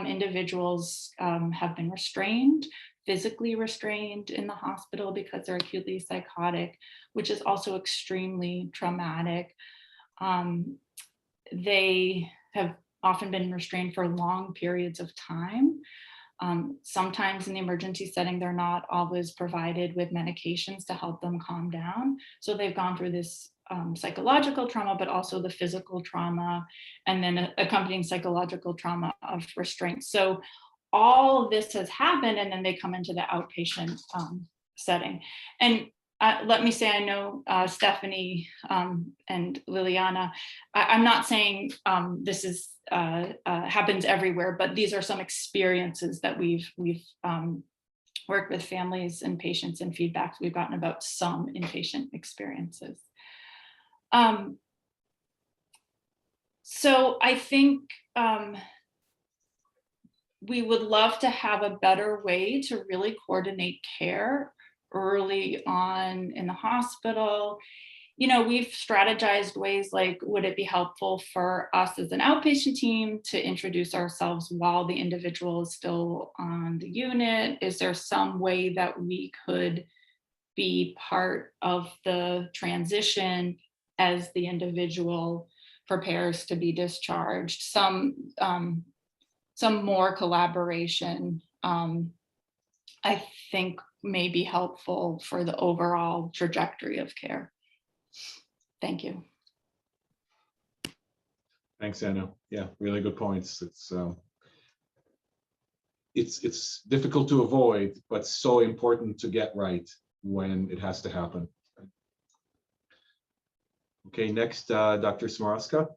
individuals have been restrained, physically restrained in the hospital because they're acutely psychotic, which is also extremely traumatic. They have often been restrained for long periods of time. Sometimes in the emergency setting, they're not always provided with medications to help them calm down. So they've gone through this psychological trauma, but also the physical trauma, and then accompanying psychological trauma of restraint. So all of this has happened, and then they come into the outpatient setting. And let me say, I know Stephanie and Liliana, I'm not saying this is happens everywhere, but these are some experiences that we've worked with families and patients and feedbacks we've gotten about some inpatient experiences. So I think we would love to have a better way to really coordinate care early on in the hospital. You know, we've strategized ways like, would it be helpful for us as an outpatient team to introduce ourselves while the individual is still on the unit? Is there some way that we could be part of the transition as the individual prepares to be discharged? Some more collaboration, I think, may be helpful for the overall trajectory of care. Thank you. Thanks, Anna. Yeah, really good points. It's difficult to avoid, but so important to get right when it has to happen. Okay, next, Dr. Smarowska.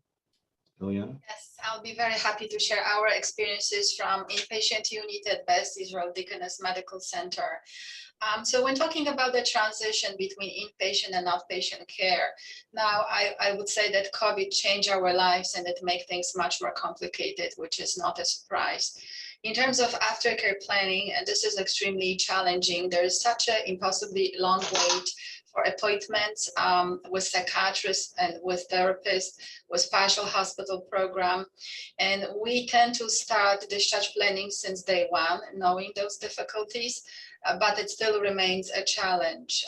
Liliana. Yes, I'll be very happy to share our experiences from inpatient unit at Best Israel Deaconess Medical Center. So when talking about the transition between inpatient and outpatient care, now I would say that COVID changed our lives and it made things much more complicated, which is not a surprise. In terms of aftercare planning, and this is extremely challenging, there is such an impossibly long wait for appointments with psychiatrists and with therapists, with partial hospital program. And we tend to start discharge planning since day one, knowing those difficulties, but it still remains a challenge.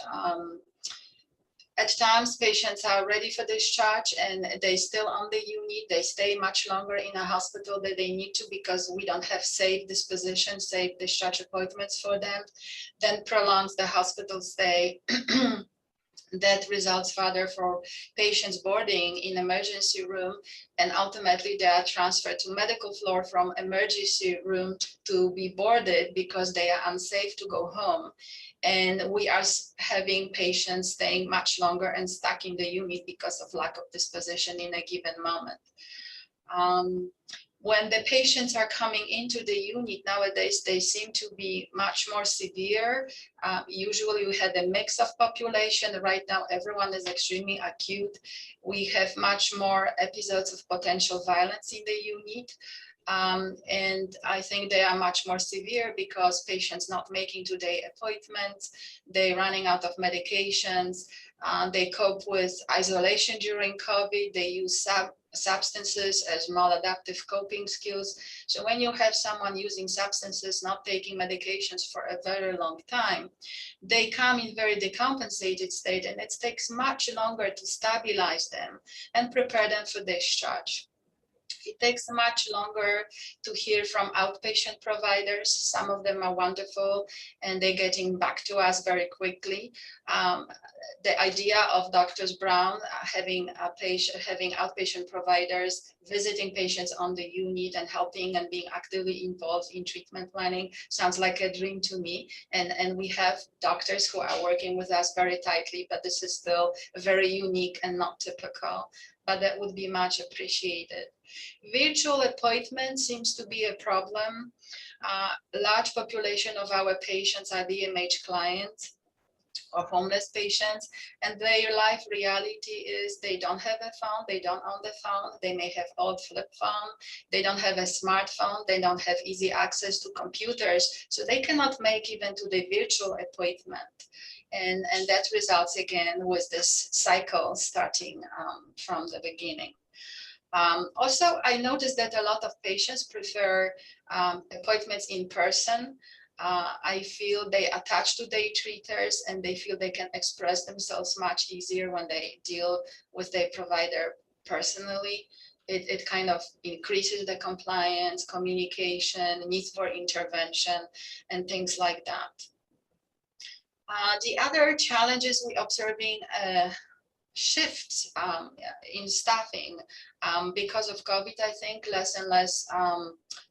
At times, patients are ready for discharge and they still on the unit. They stay much longer in a hospital than they need to because we don't have safe disposition, safe discharge appointments for them. Then prolongs the hospital stay. That results further for patients boarding in emergency room, and ultimately they are transferred to medical floor from emergency room to be boarded because they are unsafe to go home. And we are having patients staying much longer and stuck in the unit because of lack of disposition in a given moment. When the patients are coming into the unit nowadays, they seem to be much more severe. Usually we had a mix of population. Right now, everyone is extremely acute. We have much more episodes of potential violence in the unit. And I think they are much more severe because patients not making today appointments, they running out of medications, they cope with isolation during COVID, they use substances as maladaptive coping skills. So when you have someone using substances, not taking medications for a very long time, they come in very decompensated state, and it takes much longer to stabilize them and prepare them for discharge. It takes much longer to hear from outpatient providers. Some of them are wonderful and they're getting back to us very quickly. The idea of Drs. Brown having outpatient providers visiting patients on the unit and helping and being actively involved in treatment planning sounds like a dream to me. And we have doctors who are working with us very tightly, but this is still very unique and not typical, but that would be much appreciated. Virtual appointment seems to be a problem. Large population of our patients are DMH clients or homeless patients, and their life reality is they don't have a phone, they don't own the phone, they may have old flip phone, they don't have a smartphone, they don't have easy access to computers, so they cannot make even to the virtual appointment. And that results again with this cycle starting from the beginning. Also, I noticed that a lot of patients prefer appointments in person. I feel they attach to their treaters and they feel they can express themselves much easier when they deal with their provider personally. It kind of increases the compliance, communication, needs for intervention, and things like that. The other challenges we're observing shifts in staffing. Because of COVID, I think less and less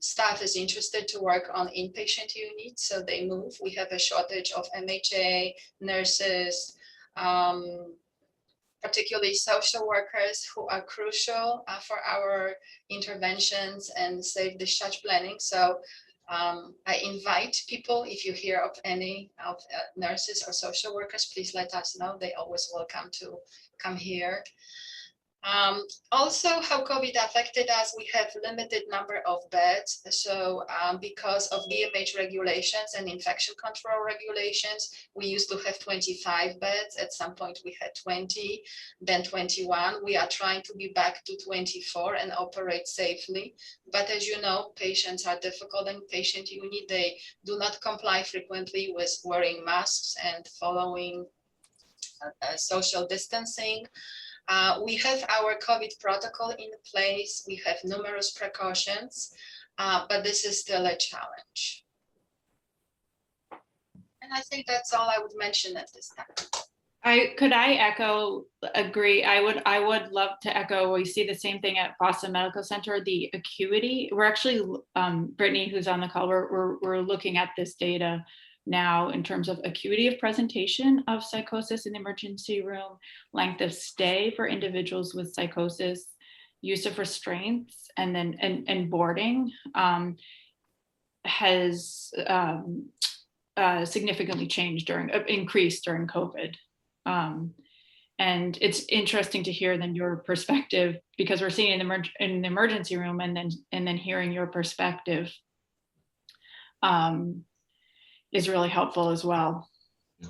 staff is interested to work on inpatient units, so they move. We have a shortage of MHA, nurses, particularly social workers who are crucial for our interventions and safe discharge planning. So I invite people, if you hear of any of nurses or social workers, please let us know. They're always welcome to come here. Also, how COVID affected us, we have limited number of beds. So because of DMH regulations and infection control regulations, we used to have 25 beds. At some point we had 20, then 21. We are trying to be back to 24 and operate safely. But as you know, patients are difficult in patient unit. They do not comply frequently with wearing masks and following social distancing. We have our COVID protocol in place. We have numerous precautions, but this is still a challenge. And I think that's all I would mention at this time. Could I agree. I would love to echo. We see the same thing at Boston Medical Center, the acuity. We're actually, Brittany, who's on the call, we're looking at this data now in terms of acuity of presentation of psychosis in the emergency room, length of stay for individuals with psychosis, use of restraints, and then and boarding has significantly increased during COVID. And it's interesting to hear then your perspective, because we're seeing in the emergency room, and then hearing your perspective is really helpful as well. Yeah.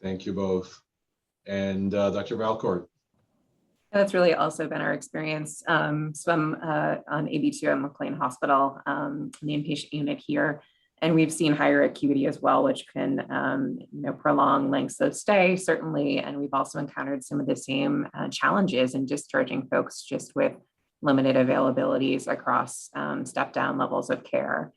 Thank you both. And Dr. Valcourt. That's really also been our experience. So I'm on AB2 at McLean Hospital, in the inpatient unit here. And we've seen higher acuity as well, which can prolong lengths of stay, certainly. And we've also encountered some of the same challenges in discharging folks just with limited availabilities across step-down levels of care.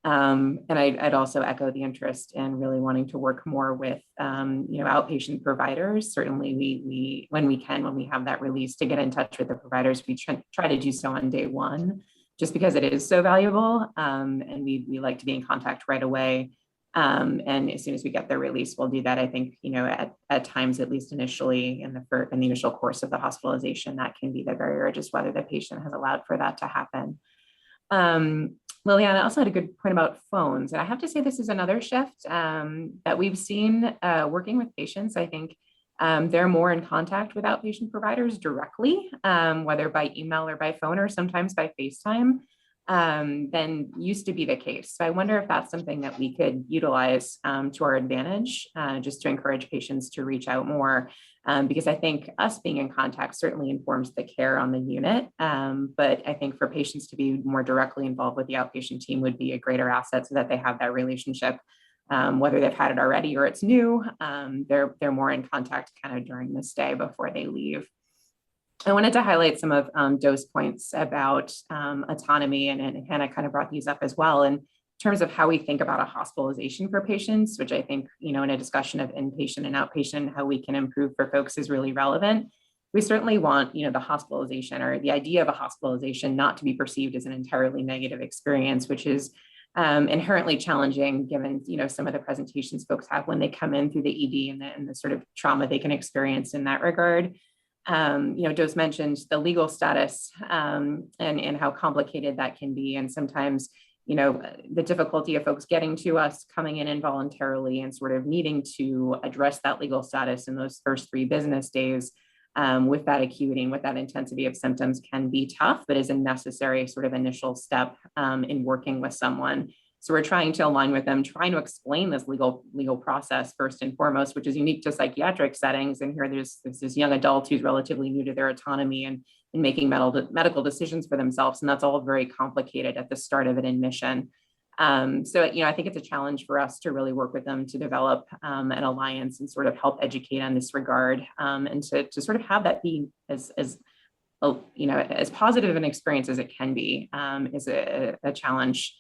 And I'd also echo the interest in really wanting to work more with, outpatient providers. Certainly we when we have that release, to get in touch with the providers, we try to do so on day one, just because it is so valuable. And we like to be in contact right away. And as soon as we get the release, we'll do that. I think, at times, at least initially in the initial course of the hospitalization, that can be the barrier, just whether the patient has allowed for that to happen. Liliana also had a good point about phones. And I have to say, this is another shift that we've seen working with patients. I think they're more in contact with outpatient providers directly, whether by email or by phone or sometimes by FaceTime, than used to be the case. So I wonder if that's something that we could utilize to our advantage, just to encourage patients to reach out more, because I think us being in contact certainly informs the care on the unit. But I think for patients to be more directly involved with the outpatient team would be a greater asset, so that they have that relationship, whether they've had it already or it's new. They're more in contact kind of during the stay before they leave. I wanted to highlight some of Do's points about autonomy, and Hannah kind of brought these up as well, in terms of how we think about a hospitalization for patients, which I think, in a discussion of inpatient and outpatient, how we can improve for folks is really relevant. We certainly want, the hospitalization, or the idea of a hospitalization, not to be perceived as an entirely negative experience, which is inherently challenging given, some of the presentations folks have when they come in through the ED, and the sort of trauma they can experience in that regard. Do's mentioned the legal status and how complicated that can be. And sometimes, the difficulty of folks getting to us, coming in involuntarily, and sort of needing to address that legal status in those first 3 business days with that acuity and with that intensity of symptoms can be tough, but is a necessary sort of initial step in working with someone. So we're trying to align with them, trying to explain this legal process first and foremost, which is unique to psychiatric settings. And here there's this young adult who's relatively new to their autonomy and making medical decisions for themselves. And that's all very complicated at the start of an admission. So, I think it's a challenge for us to really work with them to develop an alliance and sort of help educate on this regard, and to sort of have that be as positive an experience as it can be, is a challenge.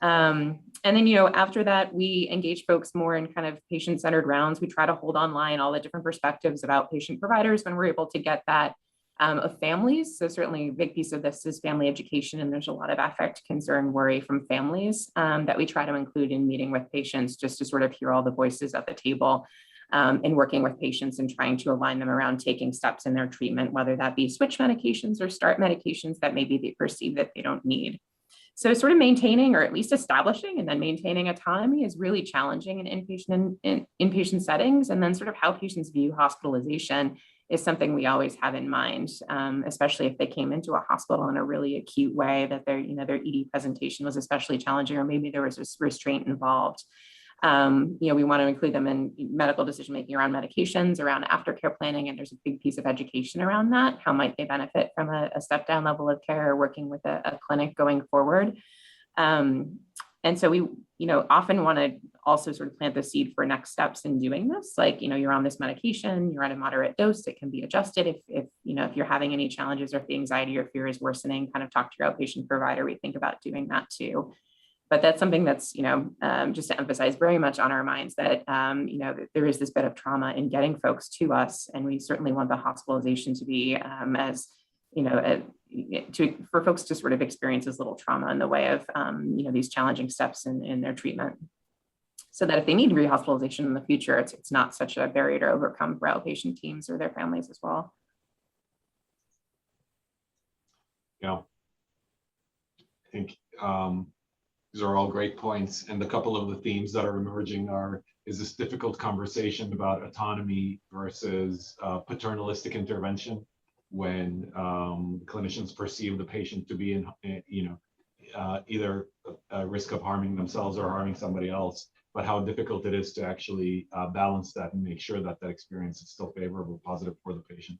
And then, after that, we engage folks more in kind of patient-centered rounds. We try to hold online all the different perspectives of outpatient providers when we're able to get that, of families. So certainly a big piece of this is family education. And there's a lot of affect, concern, worry from families that we try to include in meeting with patients, just to sort of hear all the voices at the table. in working with patients and trying to align them around taking steps in their treatment, whether that be switch medications or start medications that maybe they perceive that they don't need. So sort of maintaining, or at least establishing and then maintaining autonomy is really challenging in inpatient settings. And then sort of how patients view hospitalization is something we always have in mind, especially if they came into a hospital in a really acute way, that their ED presentation was especially challenging, or maybe there was a restraint involved. We want to include them in medical decision-making around medications, around aftercare planning, and there's a big piece of education around that. How might they benefit from a step-down level of care, or working with a clinic going forward? And so we, often want to also sort of plant the seed for next steps in doing this. Like, you're on this medication, you're at a moderate dose, it can be adjusted. If you're having any challenges, or if the anxiety or fear is worsening, kind of talk to your outpatient provider. We think about doing that too. But that's something that's, just to emphasize, very much on our minds, that, that there is this bit of trauma in getting folks to us. And we certainly want the hospitalization to be for folks to sort of experience as little trauma in the way of, these challenging steps in their treatment. So that if they need rehospitalization in the future, it's not such a barrier to overcome for outpatient teams or their families as well. Yeah, I think these are all great points. And a couple of the themes that are emerging is this difficult conversation about autonomy versus paternalistic intervention, when clinicians perceive the patient to be in, either a risk of harming themselves or harming somebody else, but how difficult it is to actually balance that and make sure that that experience is still favorable, positive for the patient.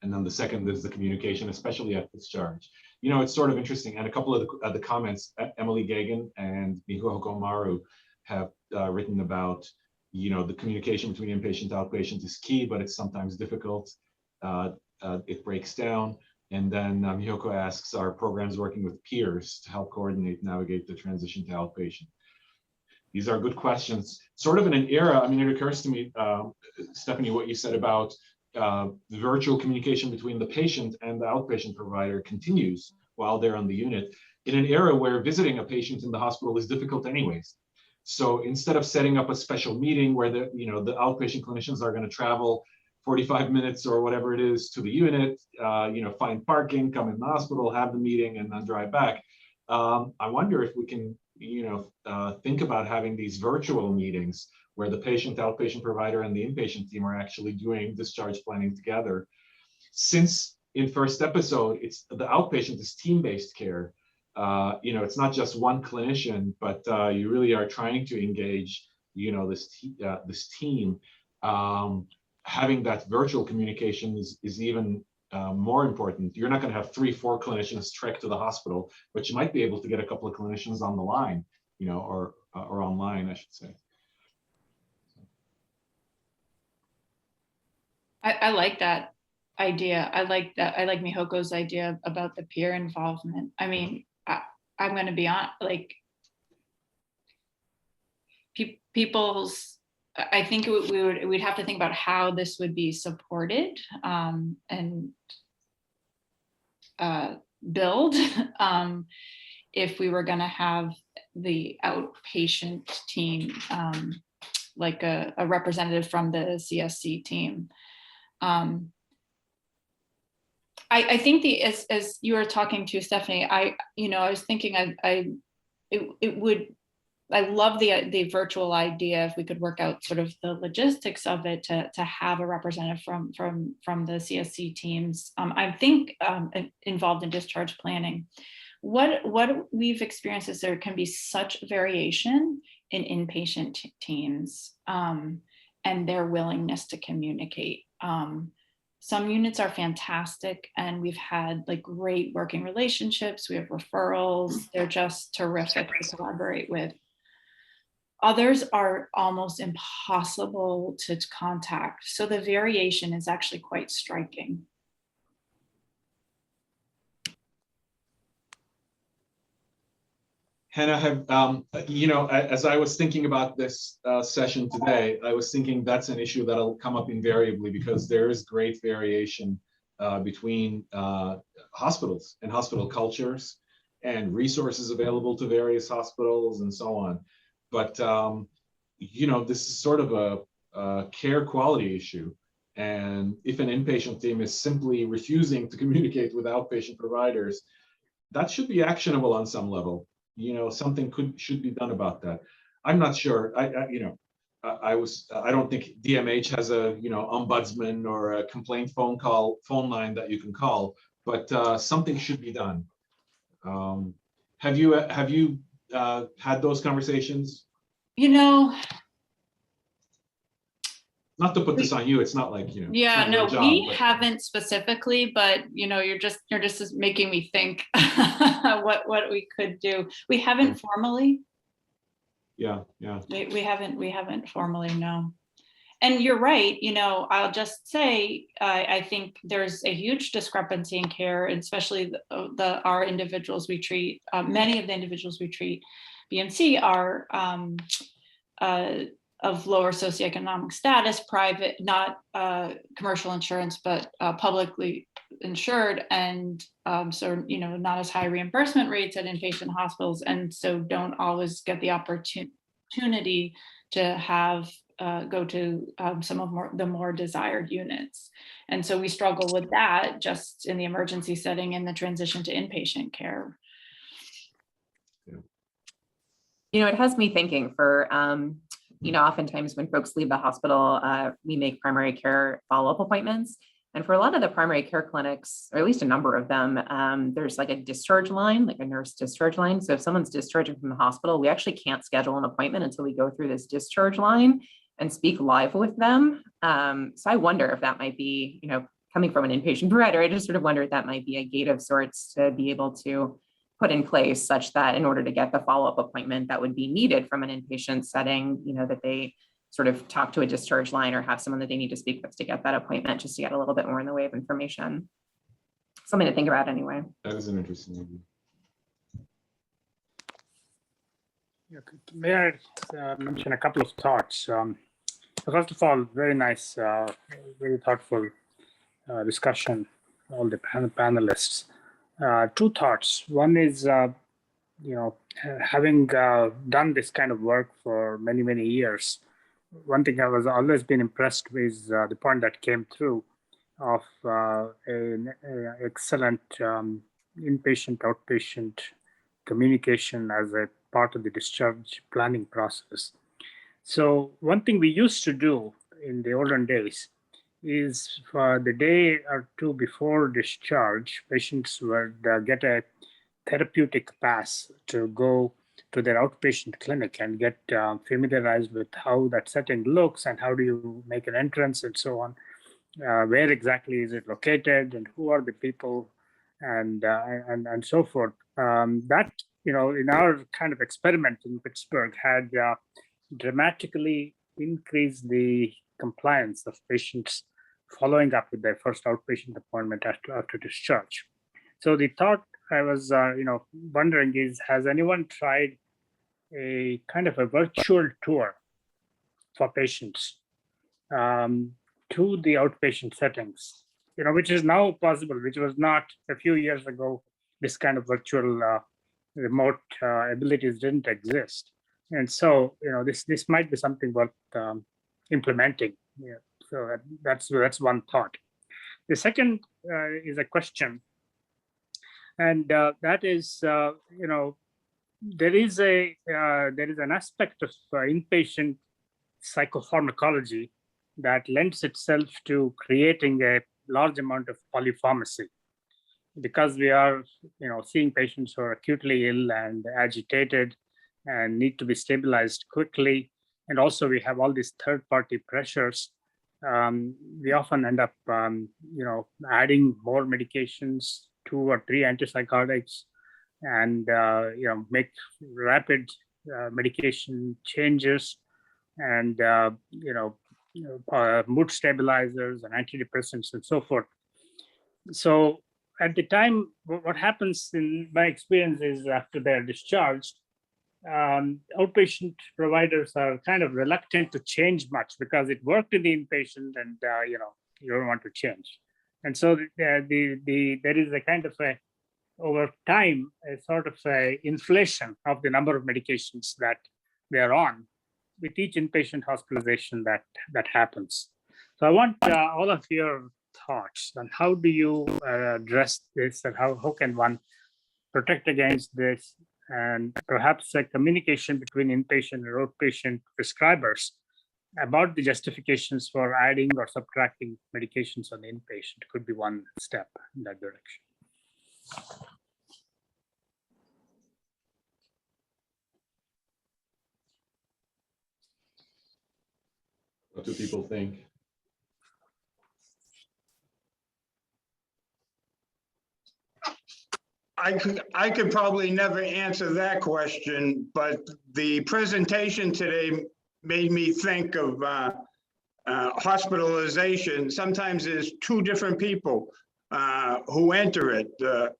And then the second is the communication, especially at discharge. It's sort of interesting. And a couple of the comments, Emily Gagan and Miho Hokomaru have written about, the communication between inpatient and outpatient is key, but it's sometimes difficult. It breaks down. And then Mihoko asks, are programs working with peers to help coordinate, navigate the transition to outpatient? These are good questions. Sort of in an era, it occurs to me, Stephanie, what you said about the virtual communication between the patient and the outpatient provider continues while they're on the unit, in an era where visiting a patient in the hospital is difficult anyways. So instead of setting up a special meeting where the outpatient clinicians are going to travel 45 minutes or whatever it is to the unit, find parking, come in the hospital, have the meeting, and then drive back. I wonder if we can, think about having these virtual meetings where the patient, outpatient provider, and the inpatient team are actually doing discharge planning together. Since in first episode, it's the outpatient is team-based care. It's not just one clinician, but you really are trying to engage, this team. Having that virtual communication is even more important. You're not going to have 3-4 clinicians trek to the hospital, but you might be able to get a couple of clinicians on the line, or online, I should say. I like that idea. I like Mihoko's idea about the peer involvement. I'm going to be on, people's, I think we'd have to think about how this would be supported and build if we were going to have the outpatient team, like a representative from the CSC team. I think as you were talking to Stephanie, I was thinking I love the virtual idea if we could work out sort of the logistics of it to have a representative from the CSC teams. I think involved in discharge planning. What we've experienced is there can be such variation in inpatient teams and their willingness to communicate. Some units are fantastic and we've had great working relationships. We have referrals. They're just terrific to collaborate with. Others are almost impossible to contact. So the variation is actually quite striking. Hannah, as I was thinking about this session today, I was thinking that's an issue that'll come up invariably because there is great variation between hospitals and hospital cultures and resources available to various hospitals and so on. But, this is sort of care quality issue. And if an inpatient team is simply refusing to communicate with outpatient providers, that should be actionable on some level. Something should be done about that. I'm not sure. I don't think DMH has a ombudsman or a complaint phone line that you can call, but something should be done. Have you had those conversations? Not to put this on you, it's not like Yeah, no, job, we but haven't specifically, but you're just making me think what we could do. We haven't formally. Yeah. We haven't formally, no. And you're right, I'll just say, I think there's a huge discrepancy in care, especially our individuals we treat. Many of the individuals we treat, BMC, are of lower socioeconomic status, private, not commercial insurance, but publicly insured, and so not as high reimbursement rates at inpatient hospitals, and so don't always get the opportunity to have go to some of the more desired units. And so we struggle with that just in the emergency setting and the transition to inpatient care. It has me thinking for, oftentimes when folks leave the hospital, we make primary care follow-up appointments. And for a lot of the primary care clinics, or at least a number of them, there's like a discharge line, like a nurse discharge line. So if someone's discharging from the hospital, we actually can't schedule an appointment until we go through this discharge line and speak live with them. So I wonder if that might be, coming from an inpatient provider, I just sort of wonder if that might be a gate of sorts to be able to put in place such that in order to get the follow-up appointment that would be needed from an inpatient setting, that they sort of talk to a discharge line or have someone that they need to speak with to get that appointment, just to get a little bit more in the way of information. Something to think about anyway. That is an interesting idea. May I mention a couple of thoughts? First of all, very nice, very thoughtful discussion, all the panelists. Two thoughts. One is, having done this kind of work for many, many years, one thing I was always been impressed with the point that came through of an excellent inpatient, outpatient communication as a part of the discharge planning process. So one thing we used to do in the olden days is for the day or two before discharge, patients would get a therapeutic pass to go to their outpatient clinic and get familiarized with how that setting looks and how do you make an entrance and so on. Where exactly is it located and who are the people and so forth. That, in our kind of experiment in Pittsburgh had dramatically increased the compliance of patients following up with their first outpatient appointment after discharge. So the thought I was, wondering is, has anyone tried a kind of a virtual tour for patients to the outpatient settings, which is now possible, which was not a few years ago. This kind of virtual remote abilities didn't exist. And so, this might be something worth implementing. Yeah. So that's one thought. The second is a question, and that is, there is an aspect of inpatient psychopharmacology that lends itself to creating a large amount of polypharmacy, because we are, seeing patients who are acutely ill and agitated and need to be stabilized quickly, and also we have all these third-party pressures. We often end up, adding more medications, 2 or 3 antipsychotics, and make rapid medication changes, and mood stabilizers and antidepressants and so forth. So at the time, what happens in my experience is after they're discharged, outpatient providers are kind of reluctant to change much because it worked in the inpatient, and you don't want to change. And so there is a kind of a, over time, a sort of a inflation of the number of medications that they're on. with each inpatient hospitalization that happens. So I want all of your thoughts on how do you address this, and how can one protect against this, and perhaps a communication between inpatient and outpatient prescribers about the justifications for adding or subtracting medications on the inpatient could be one step in that direction. What do people think? I could probably never answer that question, but the presentation today made me think of hospitalization. Sometimes there's two different people who enter it. The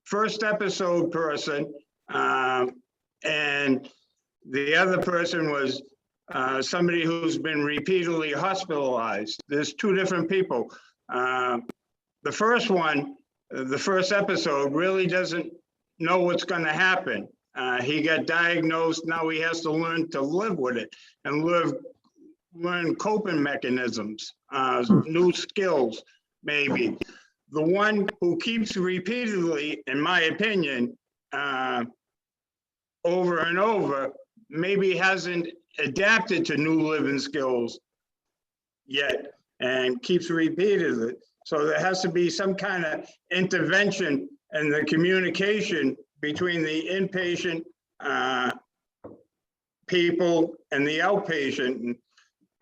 first episode person and the other person was somebody who's been repeatedly hospitalized. There's two different people. The first one, the first episode, really doesn't know what's going to happen. He got diagnosed. Now he has to learn to live with it and learn coping mechanisms, new skills, maybe. The one who keeps repeatedly, in my opinion, over and over, maybe hasn't adapted to new living skills yet and keeps repeating it. So there has to be some kind of intervention and the communication between the inpatient people and the outpatient.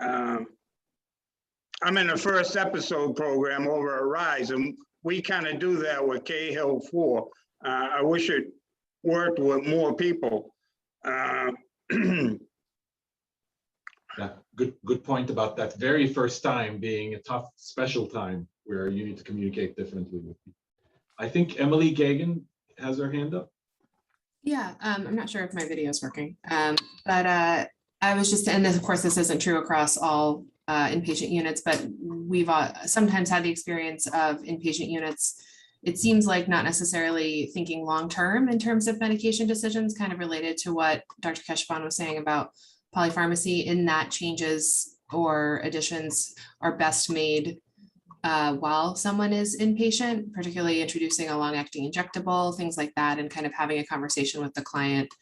I'm in the first episode program over at RISE, and we kind of do that with Cahill 4. I wish it worked with more people. Yeah, good point about that very first time being a tough special time where you need to communicate differently with people. I think Emily Gagan has her hand up. Yeah, I'm not sure if my video is working, but I was just, and this, of course, this isn't true across all inpatient units, but we've sometimes had the experience of inpatient units. It seems like not necessarily thinking long-term in terms of medication decisions, kind of related to what Dr. Keshvan was saying about polypharmacy, in that changes or additions are best made while someone is inpatient, particularly introducing a long-acting injectable, things like that, and kind of having a conversation with the client,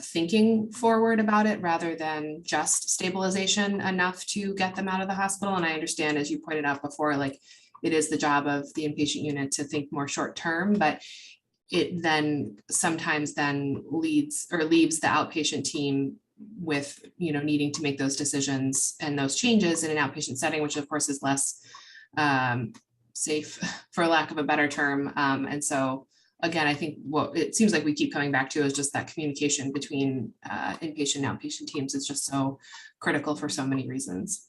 thinking forward about it rather than just stabilization enough to get them out of the hospital. And I understand, as you pointed out before, like it is the job of the inpatient unit to think more short-term, but it then sometimes then leaves the outpatient team with, needing to make those decisions and those changes in an outpatient setting, which of course is less safe, for lack of a better term. And so again, I think what it seems like we keep coming back to is just that communication between inpatient and outpatient teams is just so critical for so many reasons.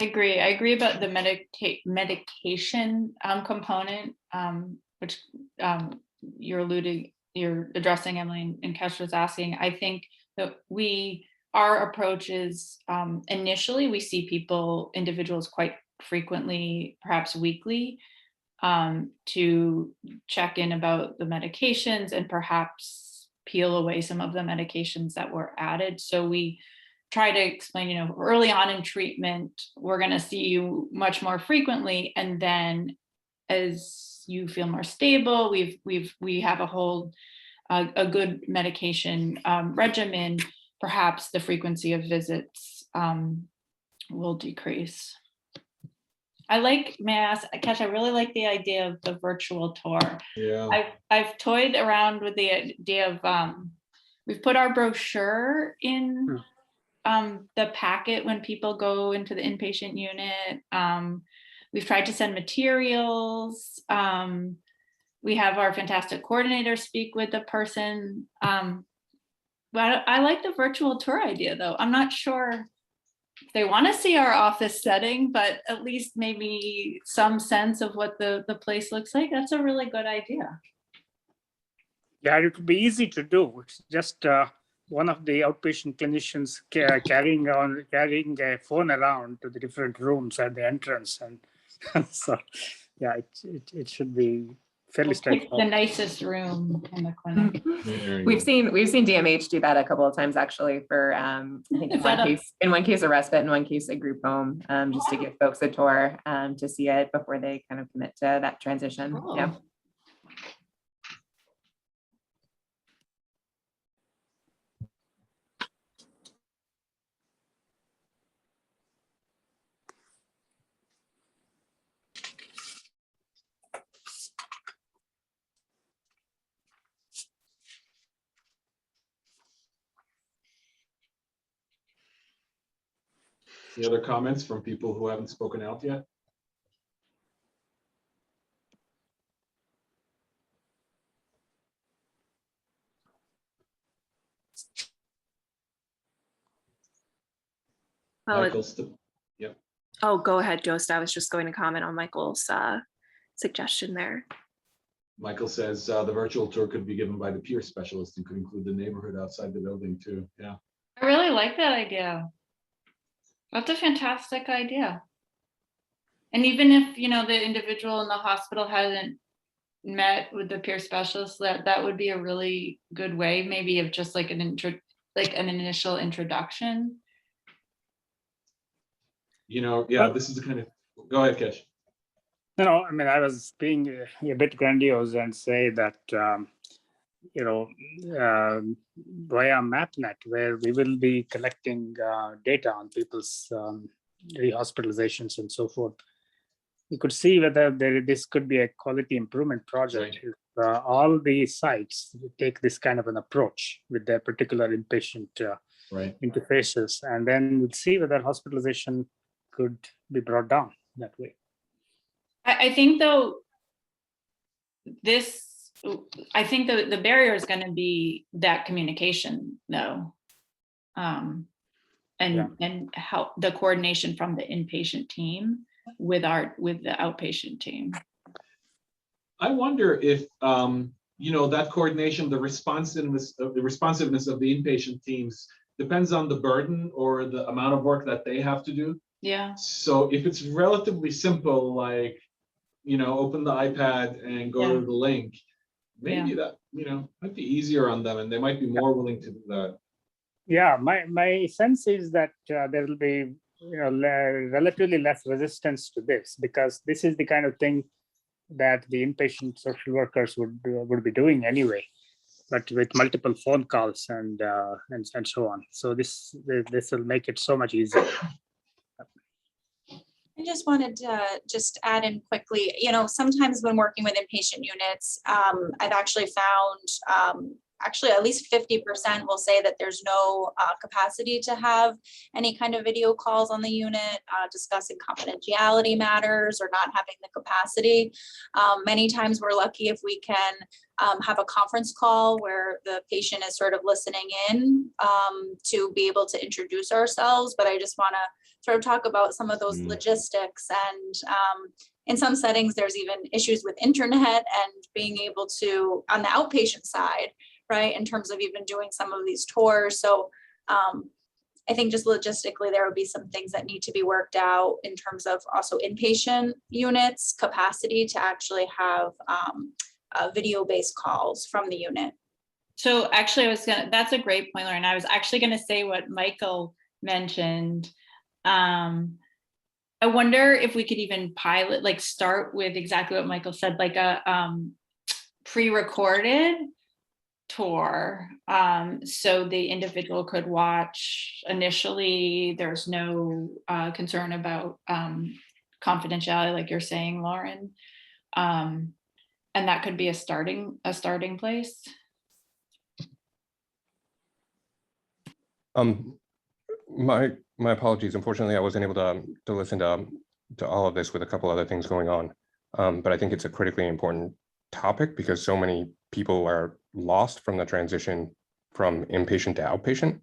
I agree about the medication component, which you're addressing, Emily, and Kesh was asking. I think that our approach is initially we see individuals quite frequently, perhaps weekly, to check in about the medications and perhaps peel away some of the medications that were added. So we try to explain, early on in treatment, we're going to see you much more frequently, and then as you feel more stable, we have a good medication regimen, perhaps the frequency of visits will decrease. May I ask, Kesh, I really like the idea of the virtual tour. Yeah. I've toyed around with the idea of, we've put our brochure in the packet when people go into the inpatient unit. We've tried to send materials. We have our fantastic coordinator speak with the person. But I like the virtual tour idea, though. I'm not sure if they want to see our office setting, but at least maybe some sense of what the place looks like. That's a really good idea. Yeah, it would be easy to do. It's just one of the outpatient clinicians carrying a phone around to the different rooms at the entrance, and so yeah, it should be fairly Pick the straightforward. nicest room in the clinic. There you We've go. seen DMH do that a couple of times actually for I think Is that in one case a respite, in one case a group home, just to give folks a tour to see it before they kind of commit to that transition. Yeah. Oh. Any other comments from people who haven't spoken out yet? Well, Michael, yep. oh, go ahead, Jost. I was just going to comment on Michael's suggestion there. Michael says the virtual tour could be given by the peer specialist and could include the neighborhood outside the building too. Yeah. I really like that idea. That's a fantastic idea. And even if, you know, the individual in the hospital hasn't met with the peer specialist, that would be a really good way, maybe of just like an initial introduction. You know, yeah, this is the kind of, go ahead, Kesh. No, I mean, I was being a bit grandiose and say that, you know, via MapNet, where we will be collecting data on people's rehospitalizations and so forth, we could see whether this could be a quality improvement project. Right. If all the sites take this kind of an approach with their particular inpatient Right. interfaces, and then we'll see whether hospitalization could be brought down that way. I think though, I think the barrier is going to be that communication though. And help the coordination from the inpatient team with the outpatient team. I wonder if you know, that coordination, the responsiveness of the inpatient teams depends on the burden or the amount of work that they have to do. Yeah. So if it's relatively simple, like, you know, open the iPad and go to the link, maybe that, you know, might be easier on them and they might be more willing to do that. Yeah, my sense is that there will be, you know, relatively less resistance to this, because this is the kind of thing that the inpatient social workers would be doing anyway, but with multiple phone calls and so on. So this will make it so much easier. I just wanted to just add in quickly, you know, sometimes when working with inpatient units, I've actually found actually at least 50% will say that there's no capacity to have any kind of video calls on the unit discussing confidentiality matters or not having the capacity. Many times we're lucky if we can have a conference call where the patient is sort of listening in to be able to introduce ourselves. But I just want to sort of talk about some of those logistics, and in some settings, there's even issues with internet and being able to, on the outpatient side, right, in terms of even doing some of these tours. So I think just logistically, there would be some things that need to be worked out in terms of also inpatient units capacity to actually have video-based calls from the unit. So actually, that's a great point, Lauren. I was actually gonna say what Michael mentioned. I wonder if we could even pilot, like start with exactly what Michael said, like a pre-recorded tour, so the individual could watch initially. There's no concern about confidentiality, like you're saying, Lauren, and that could be a starting place. My apologies. Unfortunately, I wasn't able to listen to all of this with a couple other things going on. But I think it's a critically important topic because so many people are lost from the transition from inpatient to outpatient.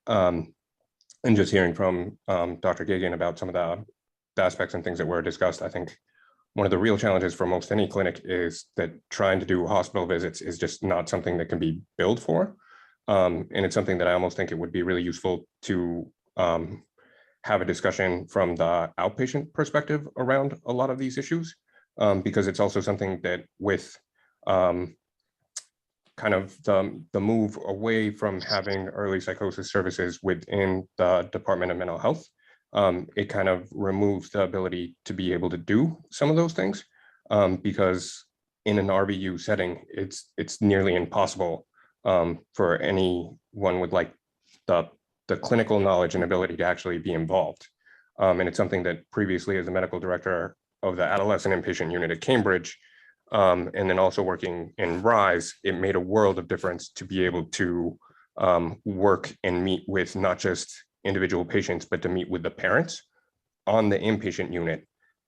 And just hearing from Dr. Gagan about some of the aspects and things that were discussed, I think one of the real challenges for most any clinic is that trying to do hospital visits is just not something that can be billed for. And it's something that I almost think it would be really useful to have a discussion from the outpatient perspective around a lot of these issues, because it's also something that with kind of the move away from having early psychosis services within the Department of Mental Health. It kind of removes the ability to be able to do some of those things, because in an RVU setting, it's nearly impossible for anyone with like the clinical knowledge and ability to actually be involved. And it's something that previously, as the medical director of the adolescent inpatient unit at Cambridge, and then also working in RISE, it made a world of difference to be able to work and meet with not just individual patients, but to meet with the parents on the inpatient unit,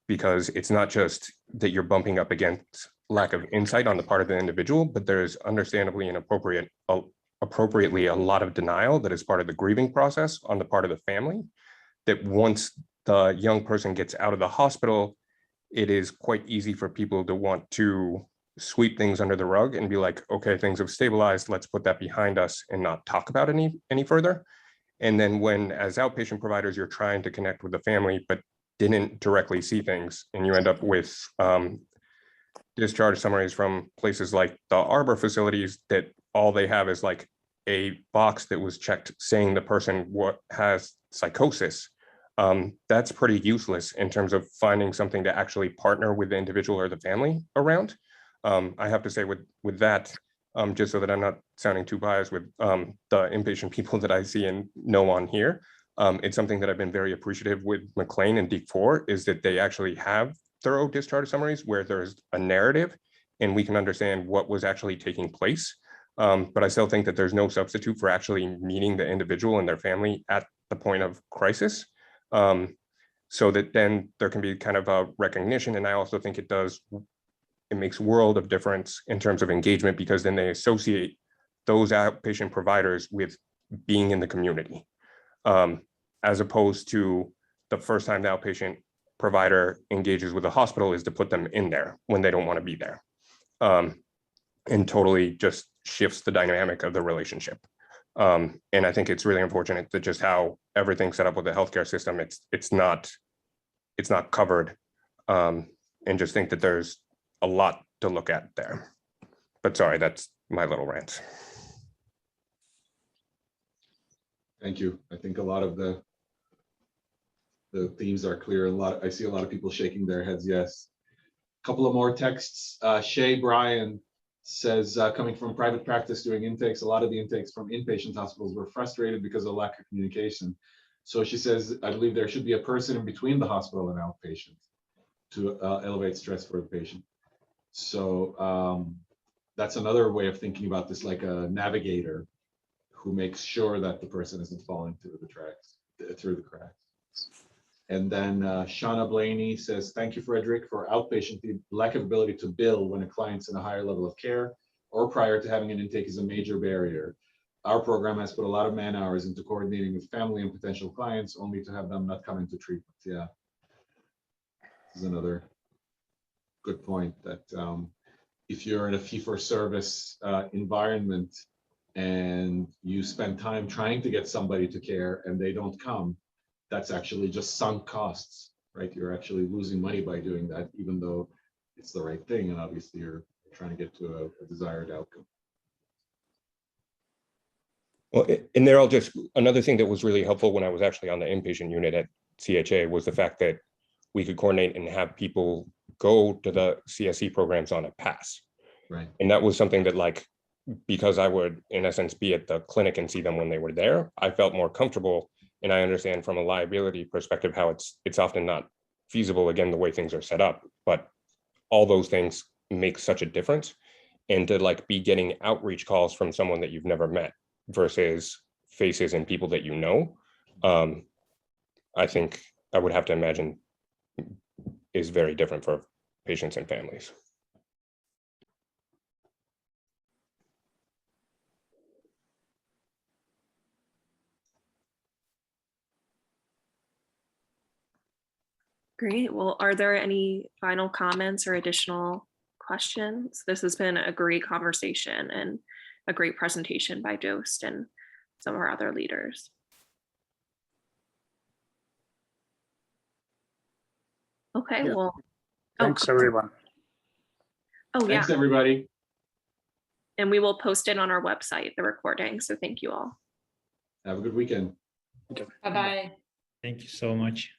because it's not just that you're bumping up against lack of insight on the part of the individual, but there's understandably and appropriately a lot of denial that is part of the grieving process on the part of the family, that once the young person gets out of the hospital, it is quite easy for people to want to sweep things under the rug and be like, okay, things have stabilized, let's put that behind us and not talk about any further. And then when, as outpatient providers, you're trying to connect with the family, but didn't directly see things, and you end up with discharge summaries from places like the Arbor facilities that all they have is like a box that was checked saying the person has psychosis. That's pretty useless in terms of finding something to actually partner with the individual or the family around. I have to say with that, just so that I'm not sounding too biased with the inpatient people that I see and know on here, it's something that I've been very appreciative with McLean and DEEC-4 is that they actually have thorough discharge summaries where there's a narrative and we can understand what was actually taking place. But I still think that there's no substitute for actually meeting the individual and their family at the point of crisis. So that then there can be kind of a recognition. And I also think it makes world of difference in terms of engagement, because then they associate those outpatient providers with being in the community, as opposed to the first time the outpatient provider engages with the hospital is to put them in there when they don't want to be there, and totally just shifts the dynamic of the relationship. And I think it's really unfortunate that just how everything's set up with the healthcare system, it's not covered, and just think that there's a lot to look at there. But sorry, that's my little rant. Thank you. I think a lot of the themes are clear. I see a lot of people shaking their heads. Yes. A couple of more texts. Shay Bryan says, coming from private practice doing intakes, a lot of the intakes from inpatient hospitals were frustrated because of lack of communication. So she says, I believe there should be a person in between the hospital and outpatient to elevate stress for the patient. So that's another way of thinking about this, like a navigator who makes sure that the person isn't falling through the cracks. And then Shauna Blaney says, thank you, Frederick. For outpatient, the lack of ability to bill when a client's in a higher level of care or prior to having an intake is a major barrier. Our program has put a lot of man hours into coordinating with family and potential clients, only to have them not come into treatment. Yeah, this is another good point, that if you're in a fee-for-service environment and you spend time trying to get somebody to care and they don't come, that's actually just sunk costs, right? You're actually losing money by doing that, even though it's the right thing. And obviously you're trying to get to a desired outcome. Well, and they're all just another thing that was really helpful when I was actually on the inpatient unit at CHA was the fact that we could coordinate and have people go to the CSE programs on a pass. Right. And that was something that, like, because I would in essence be at the clinic and see them when they were there, I felt more comfortable. And I understand from a liability perspective how it's often not feasible, again, the way things are set up, but all those things make such a difference. And to like be getting outreach calls from someone that you've never met versus faces and people that you know, I think I would have to imagine is very different for patients and families. Great. Well, are there any final comments or additional questions? This has been a great conversation and a great presentation by Dost and some of our other leaders. Okay, Yeah. well. Thanks, everyone. Oh, yeah. Thanks, everybody. And we will post it on our website, the recording. So thank you all. Have a good weekend. Bye-bye. Thank you so much.